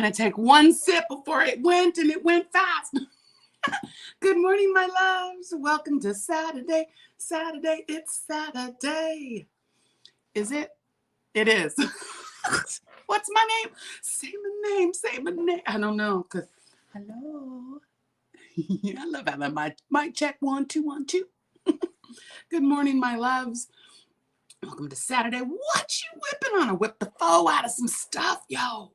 trying to take one sip before it went, and it went fast. Good morning, my loves. Welcome to Saturday. Saturday, it's Saturday. Is it? It is. What's my name? Say my name. Say my name. I don't know, because hello. I love having my mic check. 1, 2, 1, 2. Good morning, my loves. Welcome to Saturday. What you whipping on? I whip the foe out of some stuff, yo.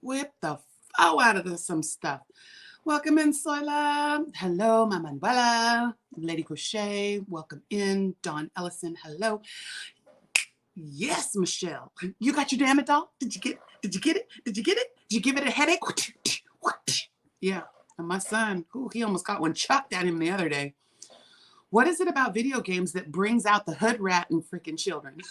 Whip the foe out of some stuff. Welcome in, Soila. Hello, my Manuela. Lady Crochet, welcome in. Dawn Ellison, hello. Yes, Michelle. You got your damn it, doll? Did you get it? Did you get it? Did you get it? Did you give it a headache? Yeah. And my son, ooh, he almost got one chucked at him the other day. What is it about video games that brings out the hood rat in freaking children?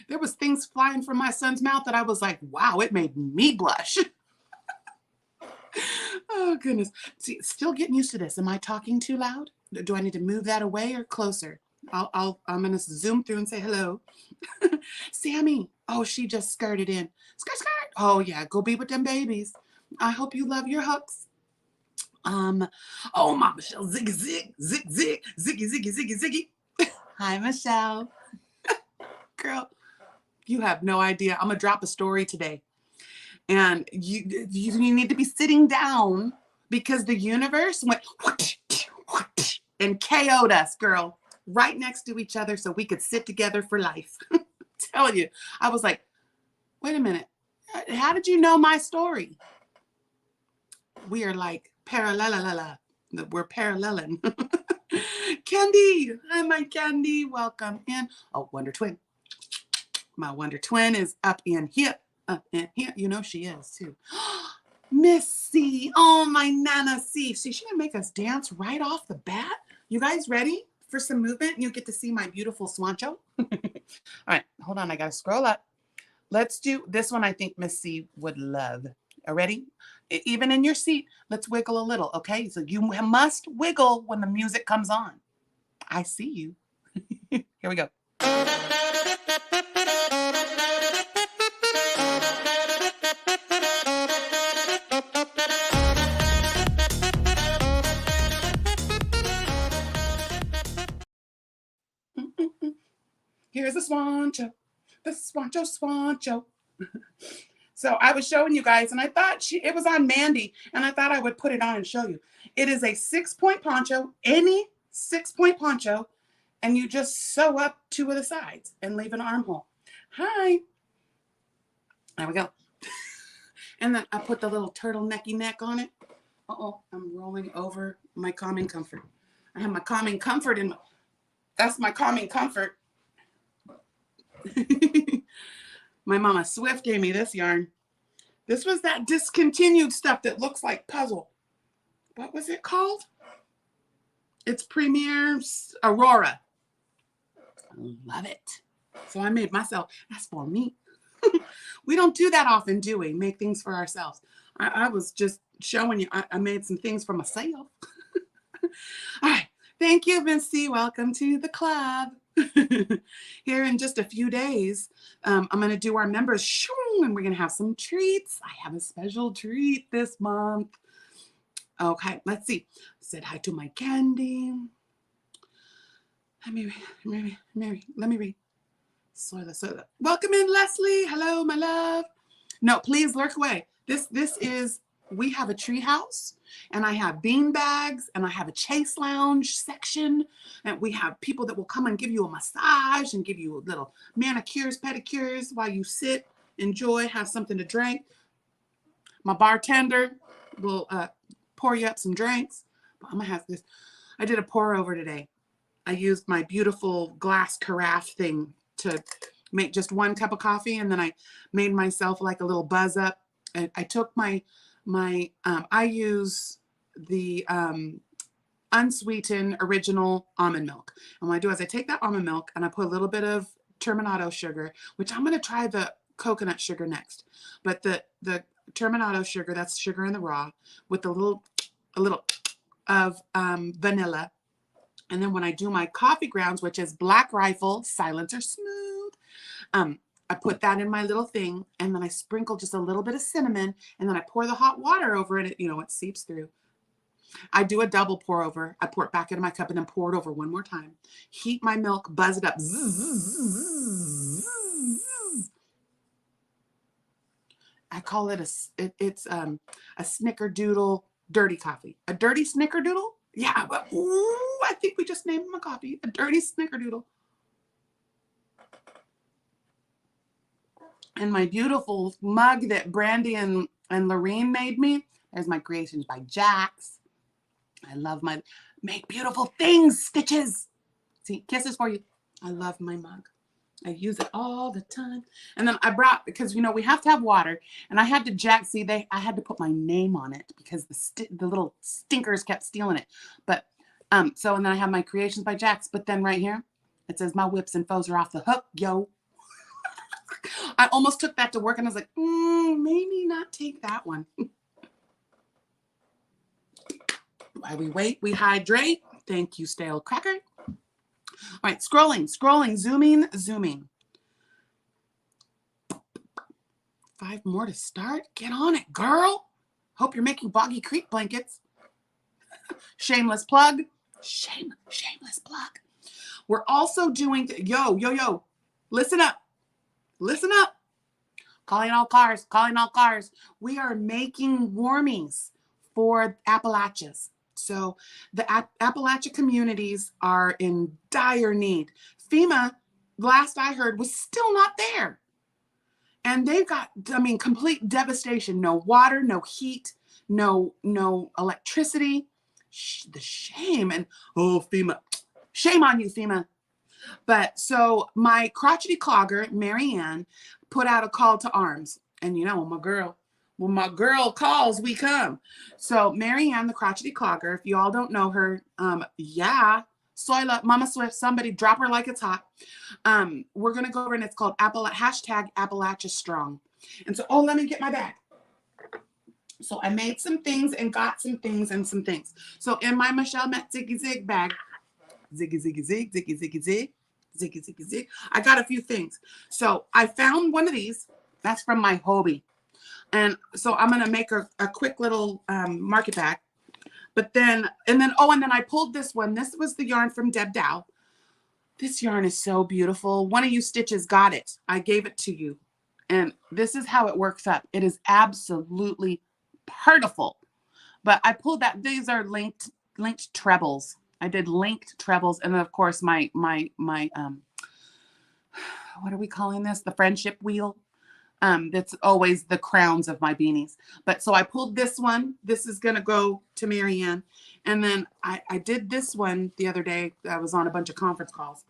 There was things flying from my son's mouth that I was like, wow, it made me blush. Oh, goodness. See, still getting used to this. Am I talking too loud? Do I need to move that away or closer? I'm going to zoom through and say hello. Sammy. Oh, she just skirted in. Skirt, skirt. Oh, yeah. Go be with them babies. I hope you love your hooks. Oh, my Michelle. Ziggy, zig, zig, zig, ziggy, ziggy, ziggy, ziggy. Hi, Michelle. Girl, you have no idea. I'm going to drop a story today. And you need to be sitting down because the universe went and KO'd us, girl, right next to each other so we could sit together for life. Tell you, I was like, wait a minute. How did you know my story? We are like parallel. We're paralleling. Candy. Hi, my Candy. Welcome in. Oh, Wonder Twin. My Wonder Twin is up in here. And here, you know she is too. Miss C. Oh, my Nana C. See, she didn't make us dance right off the bat. You guys ready for some movement? You get to see my beautiful Swancho. All right, hold on. I got to scroll up. Let's do this one. I think Miss C would love. Ready? Even in your seat, let's wiggle a little, okay? So you must wiggle when the music comes on. I see you. Here we go. Here's the Swancho, the Swancho. So I was showing you guys, and I thought it was on Mandy, and I thought I would put it on and show you. It is a 6-point poncho, any 6-point poncho, and you just sew up 2 of the sides and leave an armhole. Hi. There we go. And then I put the little turtlenecky neck on it. Uh-oh, I'm rolling over my calming comfort. I have my calming comfort in that's my calming comfort. My Mama Swift gave me this yarn. This was that discontinued stuff that looks like puzzle. What was it called? It's Premier Aurora. I love it. So I made myself. That's for me. We don't do that often, do we? Make things for ourselves. I was just showing you. I made some things for myself. All right. Thank you, Vinci. Welcome to the club. Here in just a few days, I'm going to do our members, and we're going to have some treats. I have a special treat this month. Okay, let's see. Said hi to my Candy. Let me read. Soila. Welcome in, Leslie. Hello, my love. No, please lurk away. This is, we have a tree house, and I have bean bags, and I have a chase lounge section, and we have people that will come and give you a massage and give you little manicures, pedicures while you sit, enjoy, have something to drink. My bartender will pour you up some drinks. But I'm gonna have this. I did a pour over today. I used my beautiful glass carafe thing to make just 1 cup of coffee, and then I made myself like a little buzz up. And I took I use the unsweetened original almond milk. And what I do is I take that almond milk and I put a little bit of terminato sugar, which I'm going to try the coconut sugar next. But the terminato sugar, that's sugar in the raw, with a little of vanilla. And then when I do my coffee grounds, which is Black Rifle, Silencer Smooth, I put that in my little thing, and then I sprinkle just a little bit of cinnamon, and then I pour the hot water over it. You know, it seeps through. I do a double pour over. I pour it back into my cup and then pour it over one more time. Heat my milk, buzz it up. I call it it's a snickerdoodle dirty coffee. A dirty snickerdoodle? Yeah, but ooh, I think we just named him a coffee. A dirty snickerdoodle. And my beautiful mug that Brandy and Lorene made me. There's my creations by Jax. I love my make beautiful things, stitches. See, kisses for you. I love my mug. I use it all the time. And then I brought, because you know we have to have water, and I had to I had to put my name on it because the little stinkers kept stealing it. But so, and then I have my creations by Jax, but then right here it says my whips and foes are off the hook, yo. I almost took that to work, and I was like, maybe not take that one. While we wait, we hydrate. Thank you, stale cracker. All right, scrolling, zooming. 5 more to start. Get on it, girl. Hope you're making Boggy Creek blankets. Shameless plug. Shameless plug. We're also doing, yo. Listen up. Calling all cars. We are making warmies for Appalachias. So the Appalachia communities are in dire need. FEMA, last I heard, was still not there. And they've got, I mean, complete devastation. No water, no heat, no electricity. The shame. And, oh, FEMA. Shame on you, FEMA. But so my crotchety clogger, Marianne, put out a call to arms. And you know, when my girl calls, we come. So Marianne, the crotchety clogger, if you all don't know her, yeah, Soila, Mama Swift, somebody drop her like it's hot. We're going to go over, and it's called #Appalachia Strong. And so, let me get my bag. So I made some things and got some things and some things. So in my Michelle Met Ziggy Zig bag, ziggy zig, I got a few things. So I found one of these. That's from my hobby. And so I'm going to make a quick little market bag. But then I pulled this one. This was the yarn from Deb Dao. This yarn is so beautiful. One of you stitches got it. I gave it to you. And this is how it works up. It is absolutely beautiful. But I pulled that. These are linked trebles. I did linked trebles. And then of course my what are we calling this? The friendship wheel. That's always the crowns of my beanies. But so I pulled this one. This is going to go to Marianne. And then I did this one the other day. I was on a bunch of conference calls.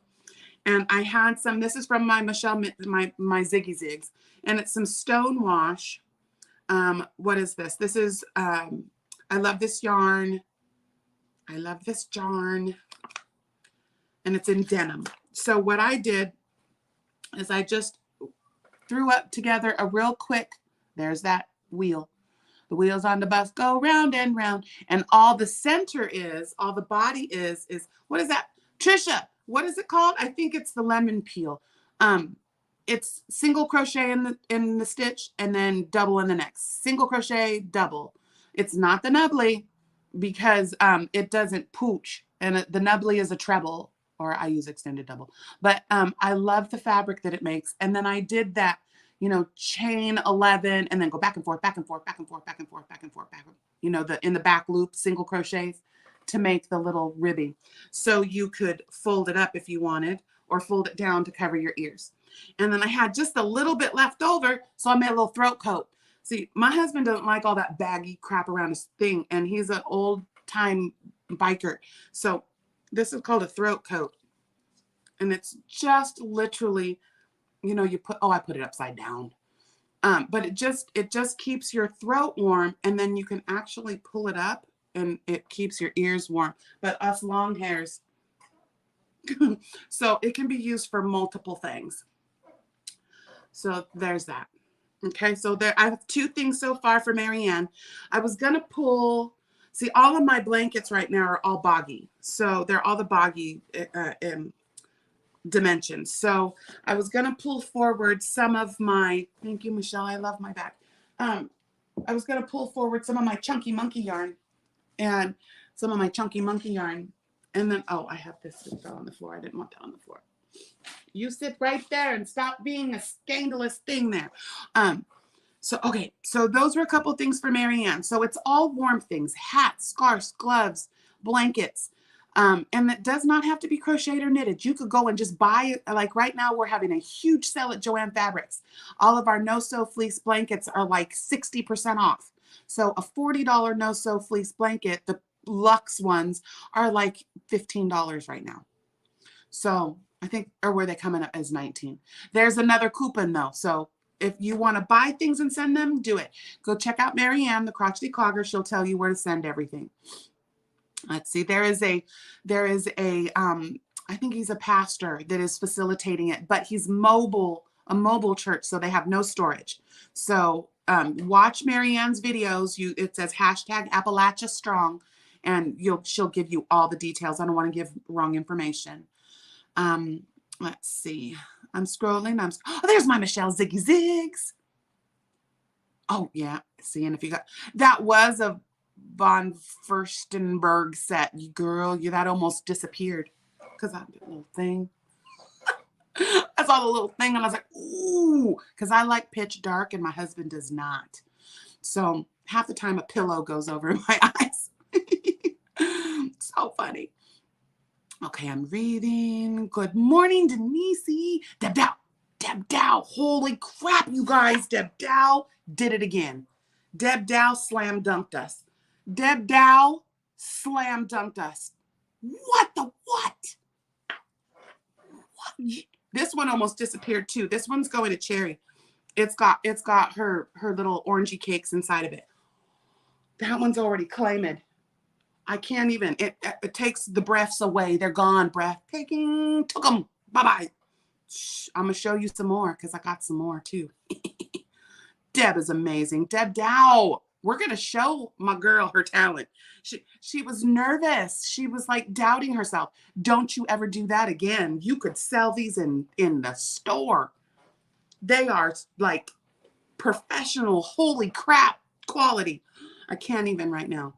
And I had some, this is from my Michelle, my Ziggy Zigs. And it's some stone wash. What is this? This is, I love this yarn. And it's in denim. So what I did is I just threw up together a real quick, there's that wheel. The wheels on the bus go round and round. And all the center is, all the body is, what is that? Trisha, what is it called? I think it's the lemon peel. It's single crochet in the stitch and then double in the next. Single crochet, double. It's not the nubbly because it doesn't pooch. And the nubbly is a treble, or I use extended double. But I love the fabric that it makes. And then I did that, you know, chain 11 and then go back and forth, you know, in the back loop, single crochets to make the little ribby. So you could fold it up if you wanted, or fold it down to cover your ears. And then I had just a little bit left over, so I made a little throat coat. See, my husband doesn't like all that baggy crap around his thing, and he's an old time biker. So this is called a throat coat. And it's just literally, you know, I put it upside down. But it just keeps your throat warm, and then you can actually pull it up and it keeps your ears warm. But us long hairs, so it can be used for multiple things. So there's that. Okay, so there I have 2 things so far for Marianne. I was gonna pull, see, all of my blankets right now are all boggy. So they're all the boggy dimensions. So I was going to pull forward some of my, thank you, Michelle. I love my bag. I was going to pull forward some of my chunky monkey yarn and some of my chunky monkey yarn. And then, oh, I have this that fell on the floor. I didn't want that on the floor. You sit right there and stop being a scandalous thing there. So, okay. So those were a couple things for Marianne. So it's all warm things, hats, scarves, gloves, blankets. And it does not have to be crocheted or knitted. You could go and just buy it. Like right now, we're having a huge sale at Joann Fabrics. All of our no-sew fleece blankets are like 60% off. So a $40 no-sew fleece blanket, the luxe ones are like $15 right now. So I think, or were they coming up as 19? There's another coupon though. So if you want to buy things and send them, do it. Go check out Marianne, the Crotchety Clogger. She'll tell you where to send everything. Let's see. There is a, I think he's a pastor that is facilitating it, but he's mobile, a mobile church. So they have no storage. So watch Marianne's videos. It says hashtag Appalachia Strong, and she'll give you all the details. I don't want to give wrong information. Let's see. I'm scrolling. Oh, there's my Michelle Ziggy Zigs. Oh yeah. Seeing if you got, that was a von Furstenberg set. You girl, that almost disappeared because I did a little thing. I saw the little thing and I was like, ooh, because I like pitch dark and my husband does not. So half the time a pillow goes over my eyes. So funny. Okay, I'm reading. Good morning, Denise. Deb Dao. Deb Dao. Holy crap, you guys. Deb Dao did it again. Deb Dao slam dunked us. Deb Dao slam dunked us. What the what? What? This one almost disappeared too. This one's going to Cherry. It's got her little orangey cakes inside of it. That one's already claimed. I can't even. It takes the breaths away. They're gone. Breathtaking. Took them. Bye-bye. I'm going to show you some more because I got some more too. Deb is amazing. Deb Dao. We're going to show my girl her talent. She was nervous. She was like doubting herself. Don't you ever do that again. You could sell these in the store. They are like professional, holy crap quality. I can't even right now.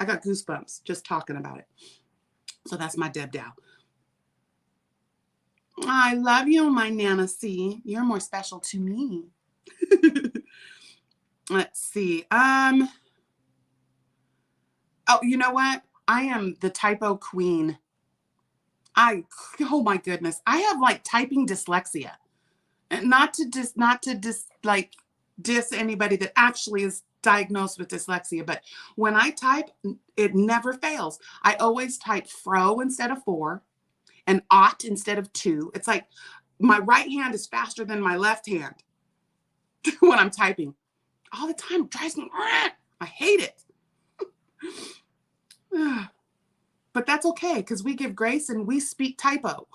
I got goosebumps just talking about it. So that's my Deb Dao. I love you, my Nana C. You're more special to me. Let's see. Oh, you know what? I am the typo queen. Oh my goodness. I have like typing dyslexia. And not to diss anybody that actually is diagnosed with dyslexia, but when I type, it never fails. I always type fro instead of for and ought instead of to. It's like my right hand is faster than my left hand when I'm typing. All the time. It drives me. I hate it. But that's okay because we give grace and we speak typo.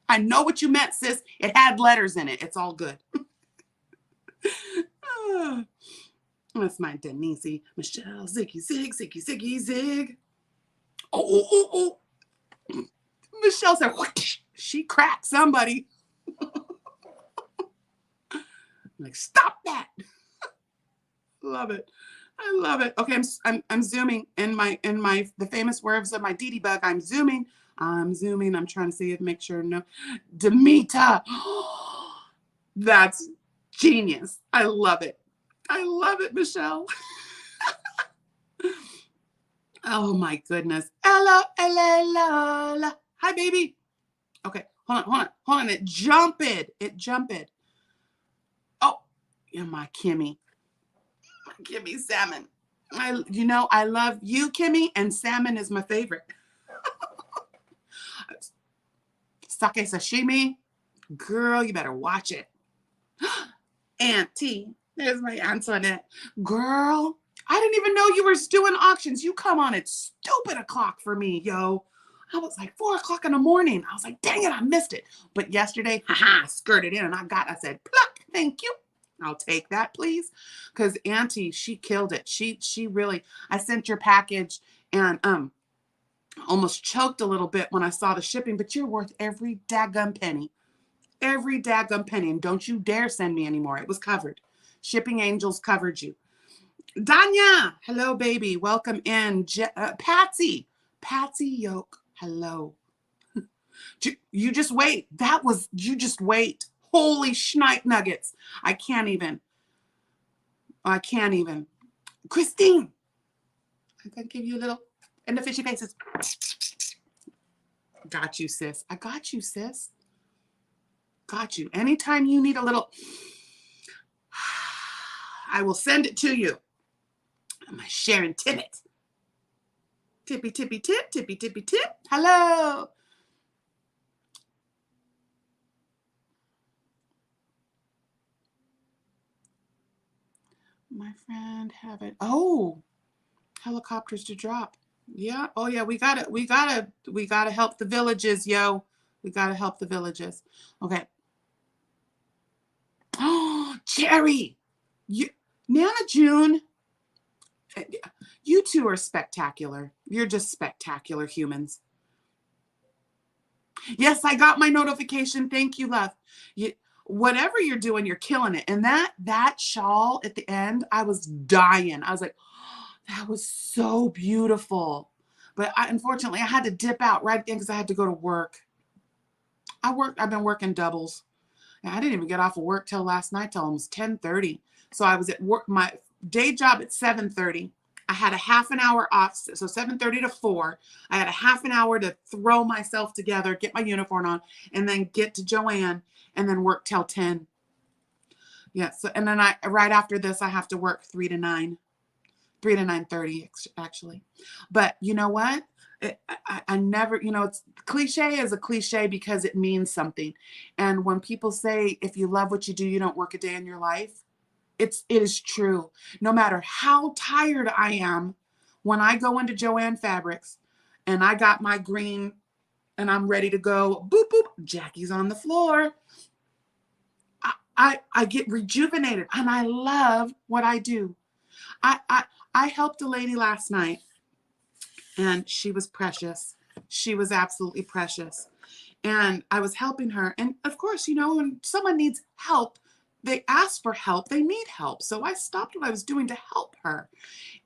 I know what you meant, sis. It had letters in it. It's all good. That's my Denise. Michelle, Ziggy, Zig, Ziggy, Ziggy, Zig. Oh. Michelle said, whoosh, she cracked somebody. I'm like, stop that. Love it. I love it. Okay, I'm zooming in the famous words of my DD bug. I'm zooming. I'm trying to see it, make sure no. Demita. That's genius. I love it. I love it, Michelle. Oh my goodness. Hello, hello. Hi, baby. Okay, hold on. It jumped. Oh, yeah, my Kimmy. Kimmy salmon. I love you, Kimmy, and salmon is my favorite. Sake sashimi. Girl, you better watch it. Auntie. There's my Antoinette. Girl, I didn't even know you were doing auctions. You come on at stupid o'clock for me, yo. I was like 4 o'clock in the morning. I was like, dang it, I missed it. But yesterday, I skirted in and I said, pluck, thank you. I'll take that, please. Because Auntie, she killed it. She really, I sent your package and Almost choked a little bit when I saw the shipping, but you're worth every daggum penny. Every daggum penny. And don't you dare send me anymore. It was covered. Shipping Angels covered you. Danya, hello, baby. Welcome in. Patsy Yoke, hello. You just wait. You just wait. Holy schnipe nuggets. I can't even. Christine, I'm going to give you a little in the fishy faces. Got you, sis. I got you, sis. Got you. Anytime you need a little, I will send it to you. My Sharon Tibbet. Tippy, tippy, tip, tippy, tippy, tip. Hello. My friend have it. Oh, helicopters to drop. Yeah. Oh yeah. We gotta help the villages, yo. We gotta help the villages. Okay. Oh, Jerry. Nana June. You two are spectacular. You're just spectacular humans. Yes, I got my notification. Thank you, love. Whatever you're doing, you're killing it. And that shawl at the end, I was dying. I was like, oh, that was so beautiful. But unfortunately, I had to dip out right then because I had to go to work. I've been working doubles. And I didn't even get off of work till last night, till almost 10:30. So I was at work, my day job at 7:30. I had a half an hour off, so 7:30 to 4. I had a half an hour to throw myself together, get my uniform on, and then get to Joanne, and then work till 10. Yeah, so, and then right after this, I have to work 3 to 9. 3 to 9:30, actually. But you know what? I never, it's cliche is a cliche because it means something. And when people say, if you love what you do, you don't work a day in your life, it is true. No matter how tired I am, when I go into Joanne Fabrics and I got my green and I'm ready to go, boop, boop, Jackie's on the floor. I get rejuvenated and I love what I do. I helped a lady last night and she was precious. She was absolutely precious. And I was helping her. And of course, when someone needs help, they ask for help, they need help. So I stopped what I was doing to help her.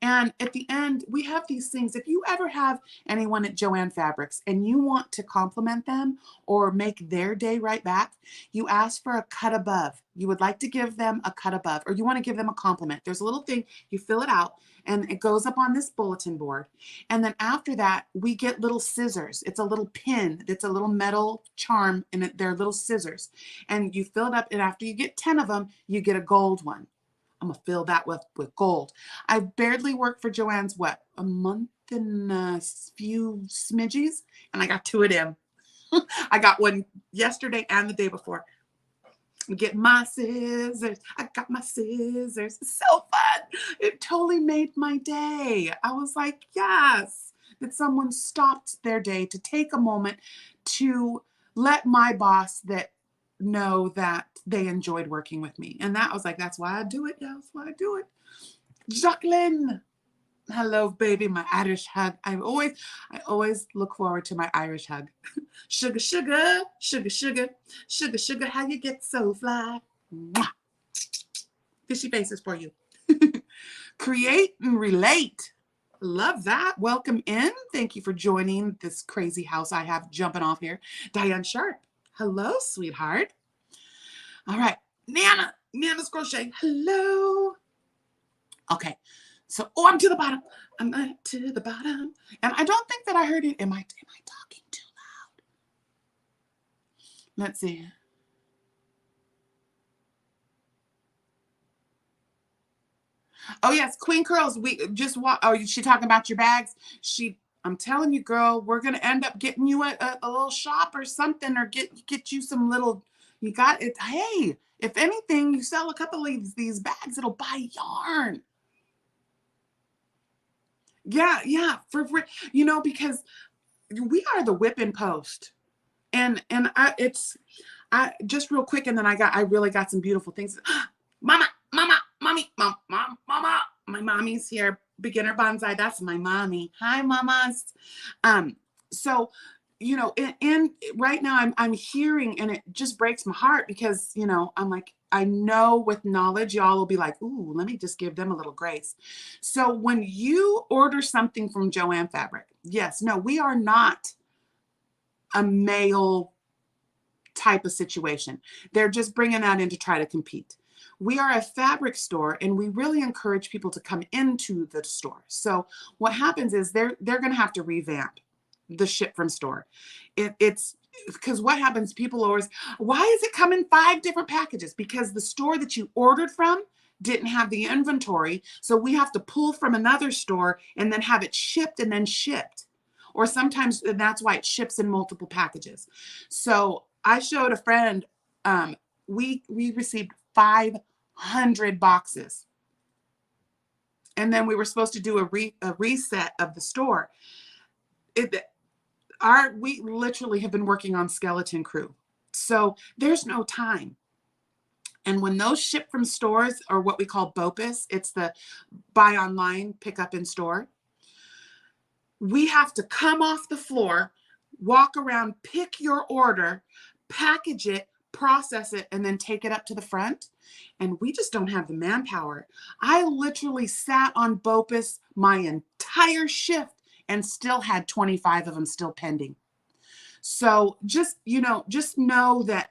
And at the end, we have these things. If you ever have anyone at Joanne Fabrics and you want to compliment them or make their day right back, you ask for a cut above. You would like to give them a cut above, or you want to give them a compliment. There's a little thing, you fill it out, and it goes up on this bulletin board. And then after that, we get little scissors. It's a little pin. It's a little metal charm, and they're little scissors. And you fill it up, and after you get 10 of them, you get a gold one. I'm going to fill that with gold. I barely worked for Joanne's, a month and a few smidgies, and I got 2 of them. I got one yesterday and the day before. Get my scissors. I got my scissors. It's so fun. It totally made my day. I was like, yes, that someone stopped their day to take a moment to let my boss know that they enjoyed working with me. And that was like, that's why I do it. Yeah, that's why I do it. Jacqueline. Hello, baby. My Irish hug. I always look forward to my Irish hug. Sugar, sugar, sugar, sugar, sugar, sugar, how you get so fly. Mwah. Fishy faces for you. Create and relate. Love that. Welcome in. Thank you for joining this crazy house I have jumping off here. Diane Sharp. Hello, sweetheart. All right. Nana's Crochet. Hello. Okay. So, I'm to the bottom. I'm to the bottom. And I don't think that I heard it. Am I talking too loud? Let's see. Oh, yes. Queen Curls. We just oh, is she talking about your bags? I'm telling you, girl, we're going to end up getting you a little shop or something, or get you some little, you got it. Hey, if anything, you sell a couple of these bags, it'll buy yarn. Yeah, for free. Because we are the WIPin post, and I just real quick, and then I really got some beautiful things. Mama, mommy, mama, my mommy's here. Beginner bonsai. That's my mommy. Hi, mamas. So, you know, in right now I'm hearing, and it just breaks my heart because, you know, I'm like, I know with knowledge, y'all will be like, ooh, let me just give them a little grace. So when you order something from Joann Fabric, yes, no, we are not a male type of situation. They're just bringing that in to try to compete. We are a fabric store, and we really encourage people to come into the store. So what happens is they're going to have to revamp the ship from store. It's because what happens, people always, why is it come in 5 different packages? Because the store that you ordered from didn't have the inventory. So we have to pull from another store and then have it shipped and then shipped. Or sometimes that's why it ships in multiple packages. So I showed a friend, we received 500 boxes. And then we were supposed to do a reset of the store. We literally have been working on skeleton crew. So there's no time. And when those ship from stores, or what we call BOPIS, it's the buy online, pick up in store, we have to come off the floor, walk around, pick your order, package it, process it, and then take it up to the front. And we just don't have the manpower. I literally sat on BOPIS my entire shift and still had 25 of them still pending. So just, you know, just know that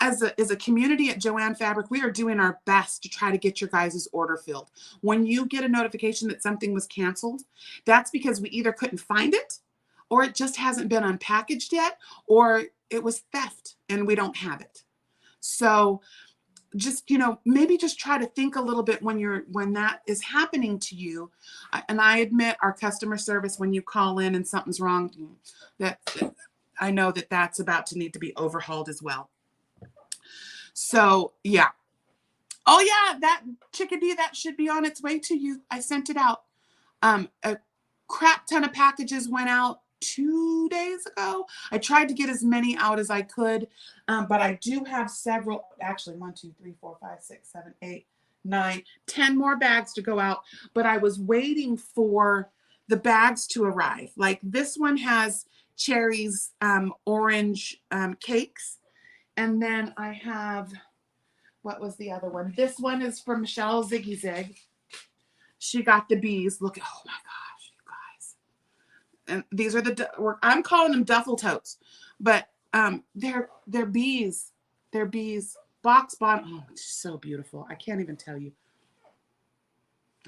as a community at Joann Fabric, we are doing our best to try to get your guys' order filled. When you get a notification that something was canceled, that's because we either couldn't find it, or it just hasn't been unpackaged yet, or it was theft and we don't have it. So just, you know, maybe just try to think a little bit when that is happening to you. And I admit, our customer service, when you call in and something's wrong, that I know that that's about to need to be overhauled as well. So yeah. Oh yeah, that chickadee, that should be on its way to you. I sent it out. A crap ton of packages went out 2 days ago. I tried to get as many out as I could, but I do have several, actually 1, 2, 3, 4, 5, 6, 7, 8, 9, 10 more bags to go out. But I was waiting for the bags to arrive. Like this one has cherries, orange cakes. And then I have, what was the other one? This one is from Michelle Ziggy Zig. She got the bees. Look at, oh my gosh, you guys. And these are I'm calling them duffel totes, but they're bees. They're bees. Box bottom. Oh, it's so beautiful. I can't even tell you.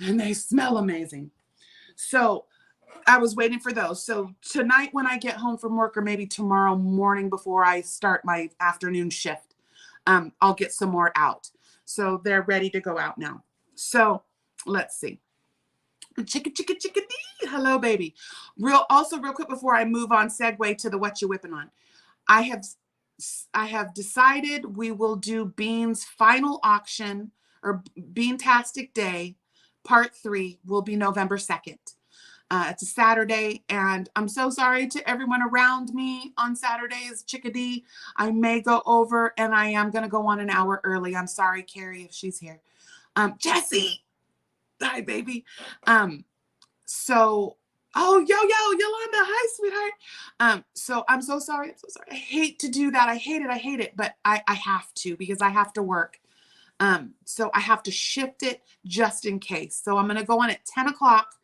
And they smell amazing. So I was waiting for those. So tonight when I get home from work, or maybe tomorrow morning before I start my afternoon shift, I'll get some more out. So they're ready to go out now. So let's see. Chickadee. Hello, baby. Real quick before I move on, segue to the Whatchu WIPin on. I have decided we will do Bean's final auction, or Beantastic Day, part 3 will be November 2nd. It's a Saturday, and I'm so sorry to everyone around me on Saturdays, chickadee. I may go over, and I am going to go on an hour early. I'm sorry, Carrie, if she's here. Jessie. Hi, baby. So, oh, yo, Yolanda. Hi, sweetheart. So I'm so sorry. I'm so sorry. I hate to do that. I hate it, but I have to, because I have to work. So I have to shift it just in case. So I'm going to go on at 10 o'clock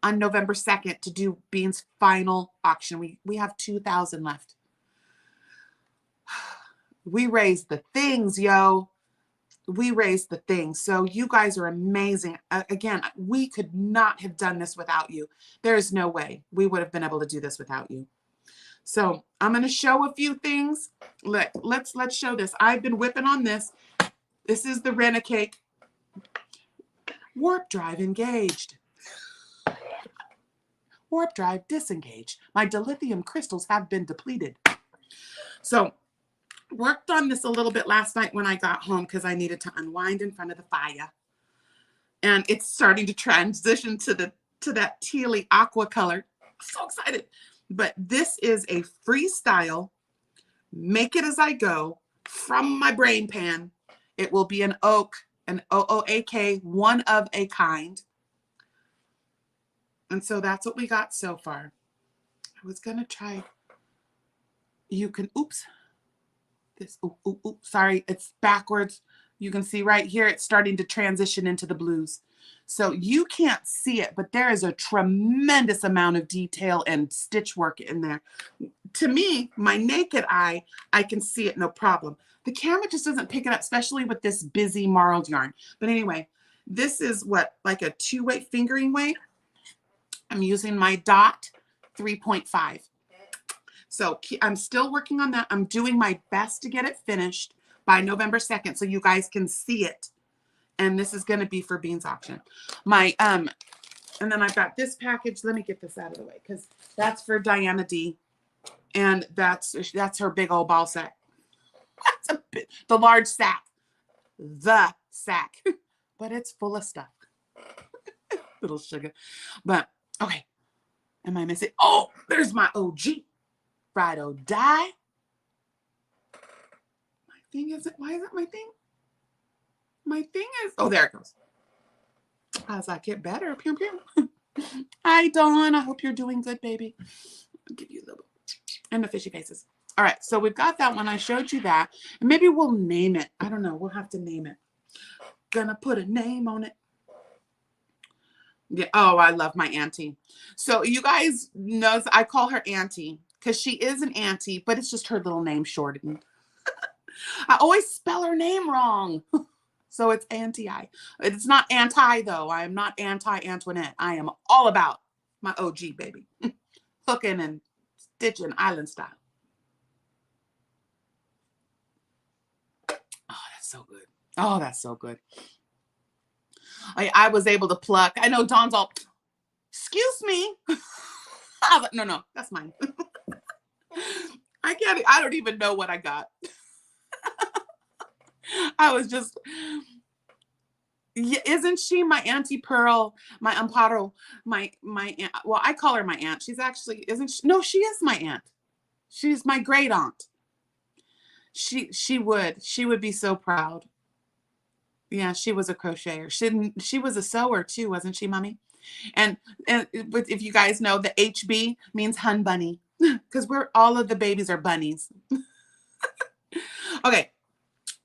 on November 2nd to do Bean's final auction. We have 2,000 left. We raised the things, yo. We raised the things. So you guys are amazing. Again, we could not have done this without you. There is no way we would have been able to do this without you. So I'm going to show a few things. Let's show this. I've been whipping on this. This is the Rent-A-Cake. Warp drive engaged. Warp drive disengaged. My dilithium crystals have been depleted. So worked on this a little bit last night when I got home, because I needed to unwind in front of the fire. And it's starting to transition to that tealy aqua color. I'm so excited. But this is a freestyle, make it as I go, from my brain pan. It will be an oak, an OOAK, one of a kind. And so that's what we got so far. I was going to try. You can, oops. This, sorry, it's backwards. You can see right here, it's starting to transition into the blues. So you can't see it, but there is a tremendous amount of detail and stitch work in there. To me, my naked eye, I can see it no problem. The camera just doesn't pick it up, especially with this busy marled yarn. But anyway, this is what, like a 2-weight fingering weight. I'm using my dot 3.5. So I'm still working on that. I'm doing my best to get it finished by November 2nd so you guys can see it. And this is going to be for Bean's auction. My and then I've got this package. Let me get this out of the way because that's for Diana D. And that's her big old ball sack. That's the large sack. The sack. But it's full of stuff. Little sugar. But okay. Am I missing? Oh, there's my OG. Ride or die. My thing isn't. Why is it my thing? My thing is. Oh, there it goes. As I get better. Pew, pew. Hi, Dawn. I hope you're doing good, baby. I'll give you a little. And the fishy faces. All right. So we've got that one. I showed you that. And maybe we'll name it. I don't know. We'll have to name it. Gonna put a name on it. Yeah. Oh, I love my auntie. So you guys know I call her auntie because she is an auntie, but it's just her little name shortened. I always spell her name wrong. So it's Auntie I. It's not anti though. I am not anti-Antoinette. I am all about my OG baby. Hooking and stitching island style. Oh, that's so good. Oh, that's so good. I was able to pluck. I know Dawn's all, excuse me. I was like, no, that's mine. I don't even know what I got. I was just, yeah, isn't she my Auntie Pearl, my Amparo, my aunt? Well, I call her my aunt. She's actually, isn't she? No, she is my aunt. She's my great aunt. She would be so proud. Yeah, she was a crocheter. She was a sewer too, wasn't she, Mommy? And if you guys know, the HB means hun bunny because all of the babies are bunnies. Okay,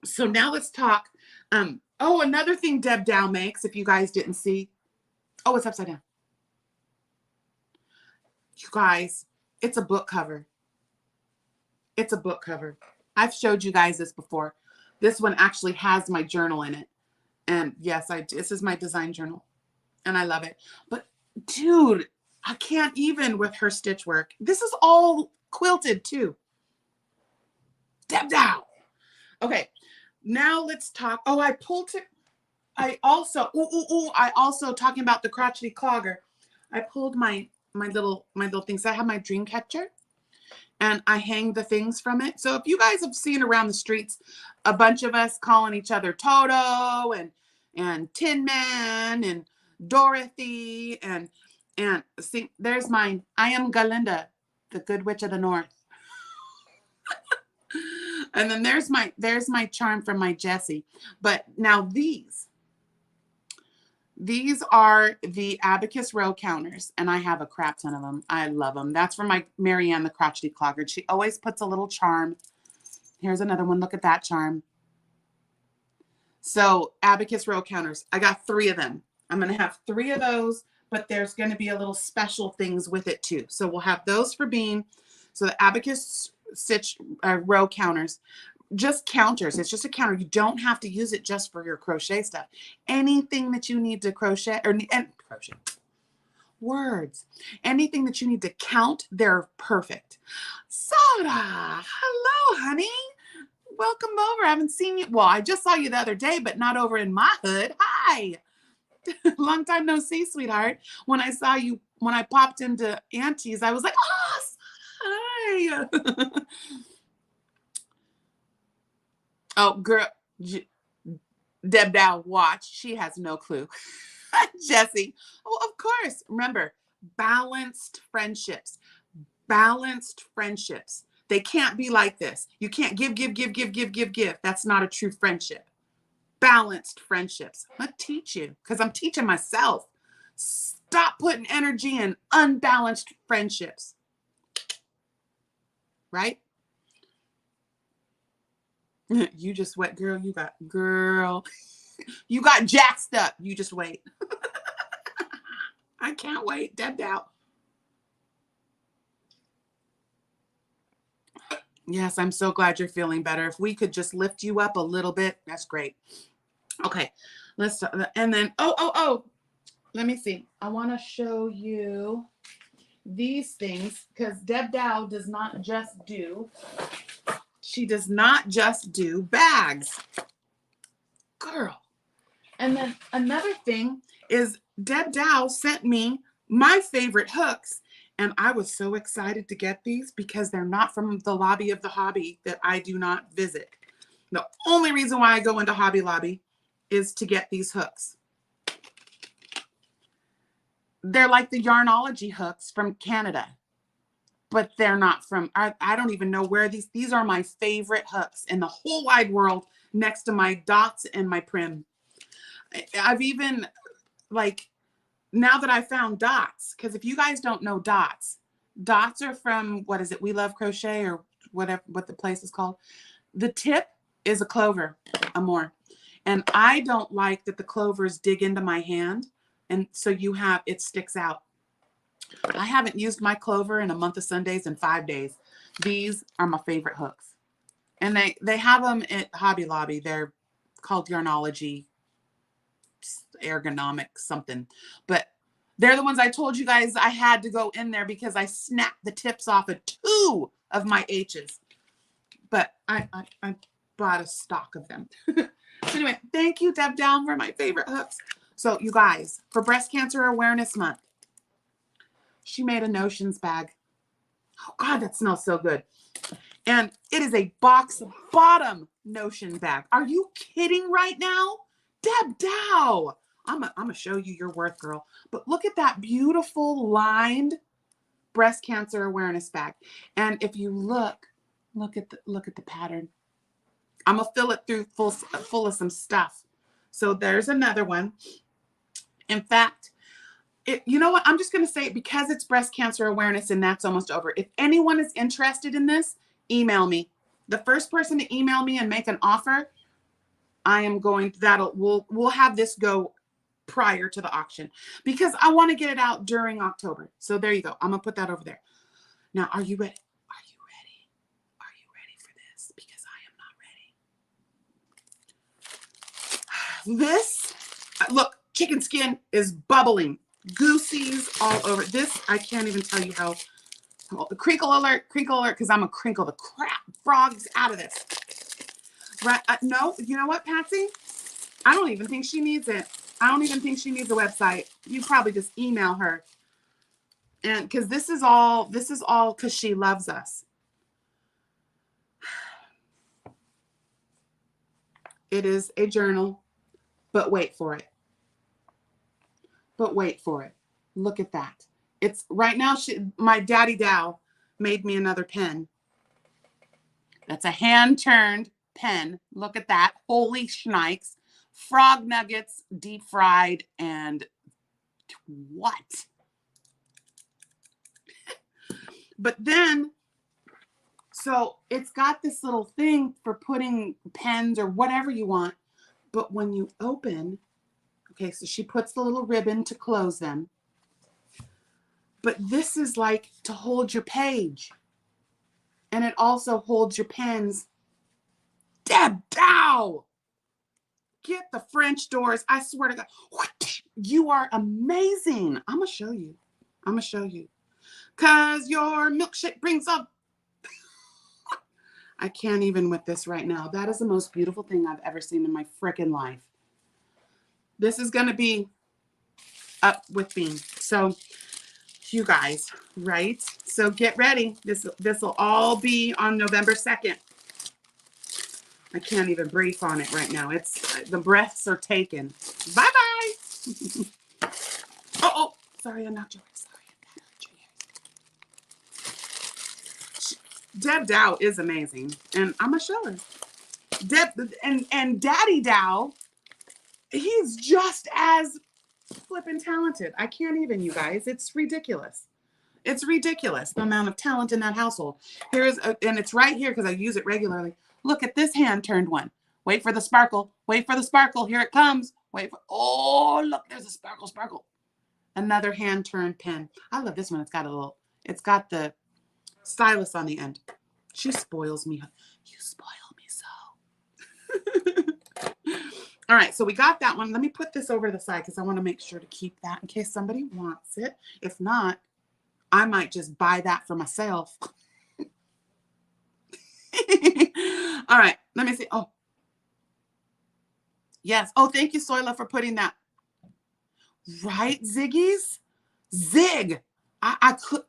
so now let's talk. Oh, another thing Deb Dao makes, if you guys didn't see. Oh, it's upside down. You guys, it's a book cover. It's a book cover. I've showed you guys this before. This one actually has my journal in it. And yes, this is my design journal. And I love it. But dude, I can't even with her stitch work. This is all quilted too. Deb Dao. Okay, now let's talk. Oh, I pulled it. I also talking about the crotchety clogger. I pulled my little things. I have my dream catcher. And I hang the things from it. So if you guys have seen around the streets, a bunch of us calling each other Toto and Tin Man and Dorothy and see, there's mine. I am Galinda, the Good Witch of the North. And then there's my charm from my Jessie. But now these are the Abacus row counters, and I have a crap ton of them. I love them. That's from my Marianne the Crotchety Clogger. She always puts a little charm. Here's another one. Look at that charm. So Abacus row counters. I got 3 of them. I'm going to have 3 of those, but there's going to be a little special things with it too. So we'll have those for Bean. So the Abacus stitch row counters. Just counters. It's just a counter. You don't have to use it just for your crochet stuff. Anything that you need to crochet crochet words, anything that you need to count, they're perfect. Soda, hello, honey. Welcome over. I haven't seen you. Well, I just saw you the other day, but not over in my hood. Hi. Long time no see, sweetheart. When I saw you, when I popped into Auntie's, I was like, oh, hi. Oh, girl, Deb Dao, watch. She has no clue. Jessie. Oh, of course. Remember, balanced friendships. Balanced friendships. They can't be like this. You can't give. That's not a true friendship. Balanced friendships. I'm going to teach you because I'm teaching myself. Stop putting energy in unbalanced friendships. right? You just wait, girl. You got jaxed up. You just wait. I can't wait. Deb Dao. Yes, I'm so glad you're feeling better. If we could just lift you up a little bit, that's great. Okay, let's start. And then, let me see. I want to show you these things because Deb Dao does not just do, she does not just do bags. Girl. And then another thing is Deb Dao sent me my favorite hooks. And I was so excited to get these because they're not from the lobby of the hobby that I do not visit. The only reason why I go into Hobby Lobby is to get these hooks. They're like the Yarnology hooks from Canada, but they're not from, I don't even know where these are my favorite hooks in the whole wide world next to my dots and my prim. I've even, like, now that I found dots, because if you guys don't know dots are from, what is it, We Love Crochet or whatever, what the place is called. The tip is a clover, Amore. And I don't like that the clovers dig into my hand. And so it sticks out. I haven't used my clover in a month of Sundays in 5 days. These are my favorite hooks. And they have them at Hobby Lobby. They're called Yarnology ergonomic something, but they're the ones I told you guys I had to go in there because I snapped the tips off of 2 of my H's, but I bought a stock of them. So anyway, thank you, Deb Dao, for my favorite hooks. So you guys, for Breast Cancer Awareness Month, she made a notions bag. Oh God, that smells so good. And it is a box bottom notion bag. Are you kidding right now? Deb Dao. I'm gonna show you your worth, girl. But look at that beautiful lined breast cancer awareness bag. And if you look at the pattern. I'm gonna fill it through full of some stuff. So there's another one. In fact, you know what? I'm just gonna say it because it's breast cancer awareness and that's almost over. If anyone is interested in this, email me. The first person to email me and make an offer, I am going, we'll have this go prior to the auction because I want to get it out during October. So there you go. I'm gonna put that over there. Now, are you ready? Are you ready? Are you ready for this? Because I am not ready. This, look, chicken skin is bubbling. Goosies all over. This, I can't even tell you how. Crinkle alert, because I'm gonna crinkle the crap frogs out of this. Right? No, you know what, Patsy? I don't even think she needs it. I don't even think she needs a website. You probably just email her. And because this is all because she loves us. It is a journal, but wait for it. But wait for it. Look at that. It's right now. My Daddy Dao made me another pen. That's a hand-turned pen. Look at that. Holy shnikes. Frog nuggets, deep fried, and what? But then, so it's got this little thing for putting pens or whatever you want. But when you open, okay, so she puts the little ribbon to close them. But this is like to hold your page. And it also holds your pens. Deb Dao! Get the French doors. I swear to God. You are amazing. I'm going to show you. I'm going to show you. Because your milkshake brings up. I can't even with this right now. That is the most beautiful thing I've ever seen in my freaking life. This is going to be up with Bean. So you guys, right? So get ready. This will all be on November 2nd. I can't even breathe on it right now. The breaths are taken. Bye-bye. Oh, sorry, I knocked you away. Sorry. Deb Dao is amazing. And I'm going to show her. And Daddy Dao, he's just as flippin' talented. I can't even, you guys. It's ridiculous. It's ridiculous, the amount of talent in that household. And it's right here because I use it regularly. Look at this hand turned one. Wait for the sparkle. Wait for the sparkle. Here it comes. Wait for, oh, look, there's a sparkle, sparkle. Another hand turned pen. I love this one. It's got the stylus on the end. She spoils me. You spoil me so. All right, so we got that one. Let me put this over to the side because I want to make sure to keep that in case somebody wants it. If not, I might just buy that for myself. All right, let me see. Oh, yes. Oh, thank you, Soila, for putting that. Right, Ziggies? Zig. I could.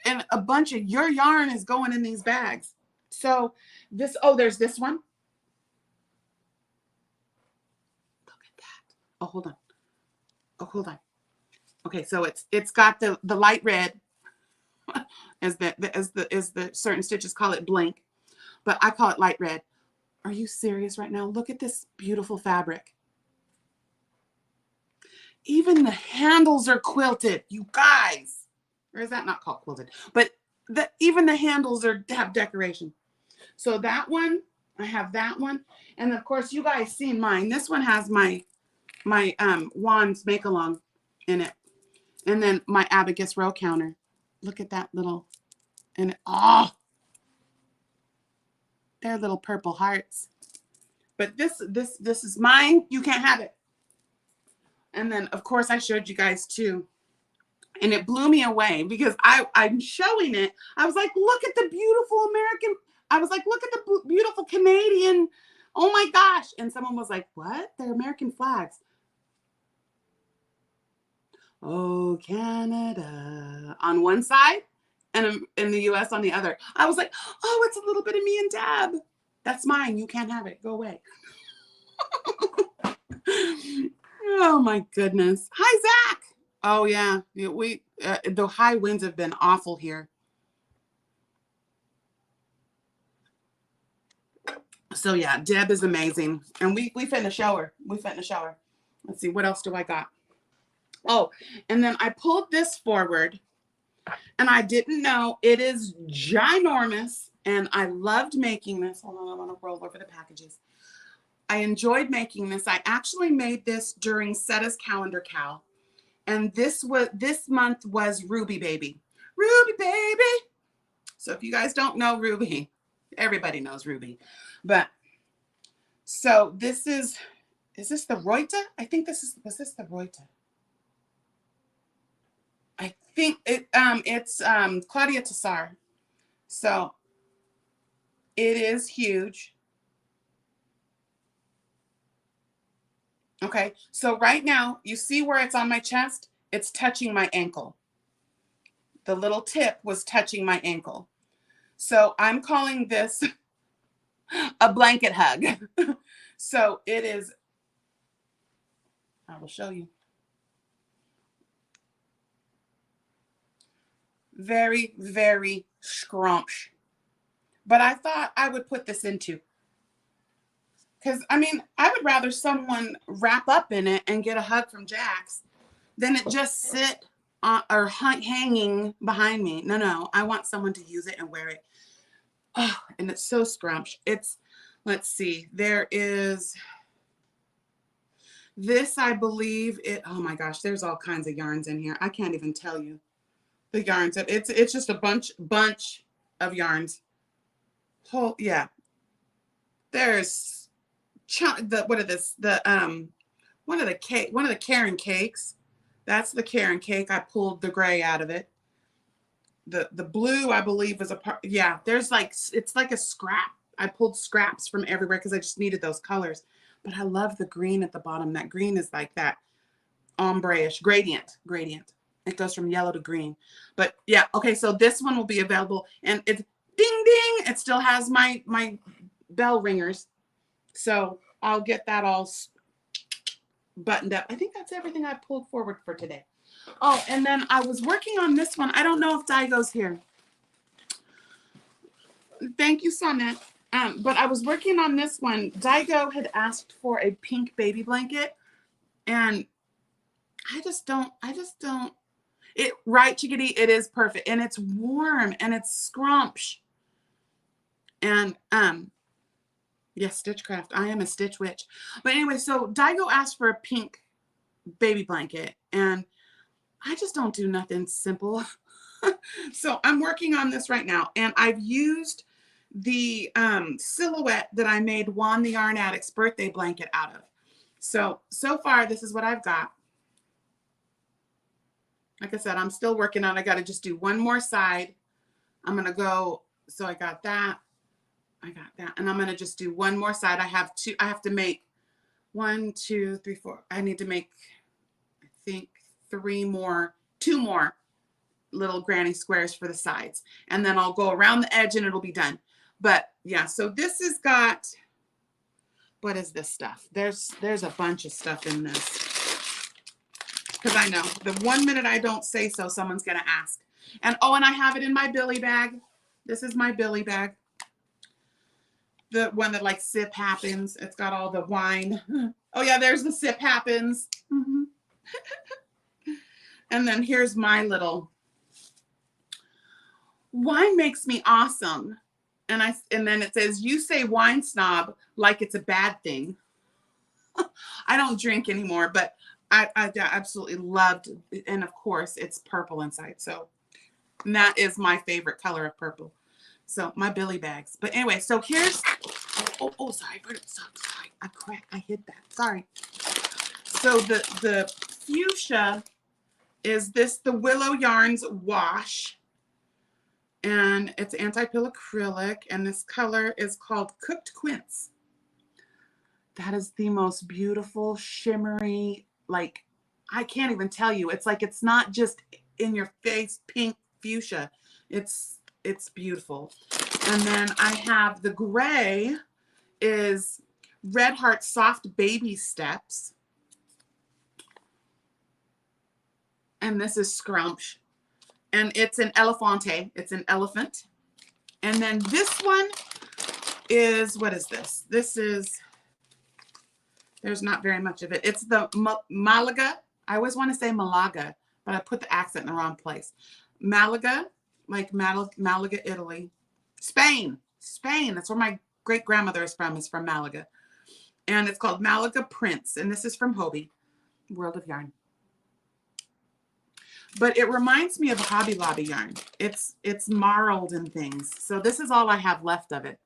And a bunch of your yarn is going in these bags. So this, oh, there's this one. Look at that. Oh, hold on. Oh, hold on. Okay, so it's got the light red, as the certain stitches call it blink, but I call it light red. Are you serious right now? Look at this beautiful fabric. Even the handles are quilted, you guys. Or is that not called quilted? But even the handles have decoration. So that one, I have that one, and of course you guys seen mine. This one has my wands make along in it. And then my Abacus row counter. Look at that little, and oh, they're little purple hearts. But this is mine. You can't have it. And then of course I showed you guys too, and it blew me away because I'm showing it. I was like, look at the beautiful American. I was like, look at the beautiful Canadian. Oh my gosh! And someone was like, what? They're American flags. Oh, Canada on one side and in the US on the other. I was like, oh, it's a little bit of me and Deb. That's mine. You can't have it. Go away. Oh my goodness. Hi, Zach. Oh yeah. The high winds have been awful here. So yeah, Deb is amazing. And we finna show her. Let's see, what else do I got? Oh, and then I pulled this forward and I didn't know it is ginormous. And I loved making this. Hold on, I want to roll over the packages. I enjoyed making this. I actually made this during Setta's Calendar Cal. And this month was Ruby Baby. Ruby Baby. So if you guys don't know Ruby, everybody knows Ruby. But so this is this the Reuter? I think was this the Reuter? I think it's Claudia Tassar. So it is huge. Okay, so right now you see where it's on my chest? It's touching my ankle. The little tip was touching my ankle. So I'm calling this a blanket hug. So it is, I will show you. Very, very scrumptious. But I thought I would put this into. Because, I mean, I would rather someone wrap up in it and get a hug from Jax than it just sit or hanging behind me. No, I want someone to use it and wear it. Oh, and it's so scrumptious. Let's see, there is this, I believe it. Oh my gosh, there's all kinds of yarns in here. I can't even tell you the yarns. It's just a bunch of yarns. Oh yeah, there's one of the Karen cakes. That's the Karen cake. I pulled the gray out of it. The blue, I believe, is a part. Yeah, there's it's like a scrap. I pulled scraps from everywhere because I just needed those colors. But I love the green at the bottom. That green is like that ombre-ish gradient. It goes from yellow to green. But yeah, okay, so this one will be available. And it's ding ding. It still has my bell ringers. So I'll get that all buttoned up. I think that's everything I pulled forward for today. Oh, and then I was working on this one. I don't know if Daigo's here. Thank you, Sonnet. But I was working on this one. Daigo had asked for a pink baby blanket, and I just don't. Right, Chickadee, it is perfect. And it's warm and it's scrumptious. And yes, Stitchcraft. I am a stitch witch. But anyway, so Daigo asked for a pink baby blanket, and I just don't do nothing simple. So I'm working on this right now, and I've used the silhouette that I made Juan the Yarn Addict's birthday blanket out of. So far, this is what I've got. Like I said, I'm still working on it. I got to just do one more side. I'm going to go, so I got that. I got that. And I'm going to just do one more side. I have to make 1, 2, 3, 4. I need to make, I think, two more little granny squares for the sides. And then I'll go around the edge and it'll be done. But yeah, so this has got, what is this stuff? There's a bunch of stuff in this. Because I know the 1 minute I don't say so, someone's going to ask. And oh, and I have it in my Billy bag. This is my Billy bag. The one that like sip happens. It's got all the wine. Oh yeah, there's the sip happens. Mm-hmm. And then here's my little wine makes me awesome. And then it says, you say wine snob like it's a bad thing. I don't drink anymore, but I absolutely loved it. And of course it's purple inside. So that is my favorite color of purple. So my Billy bags. But anyway, so here's, sorry. I hit that. Sorry. So the fuchsia is this, the Willow Yarns wash. And it's anti-pill acrylic. And this color is called Cooked Quince. That is the most beautiful, shimmery, like, I can't even tell you. It's like, it's not just in your face pink fuchsia. It's beautiful. And then I have the gray is Red Heart Soft Baby Steps. And this is Scrump. And it's an elefante. It's an elephant. And then this one is, what is this? This is, there's not very much of it. It's the Malaga. I always want to say Malaga, but I put the accent in the wrong place. Malaga, like Malaga, Italy. Spain. That's where my great grandmother is from Malaga. And it's called Malaga Prince. And this is from Hobby, World of Yarn. But it reminds me of Hobby Lobby yarn. It's marled and things. So this is all I have left of it.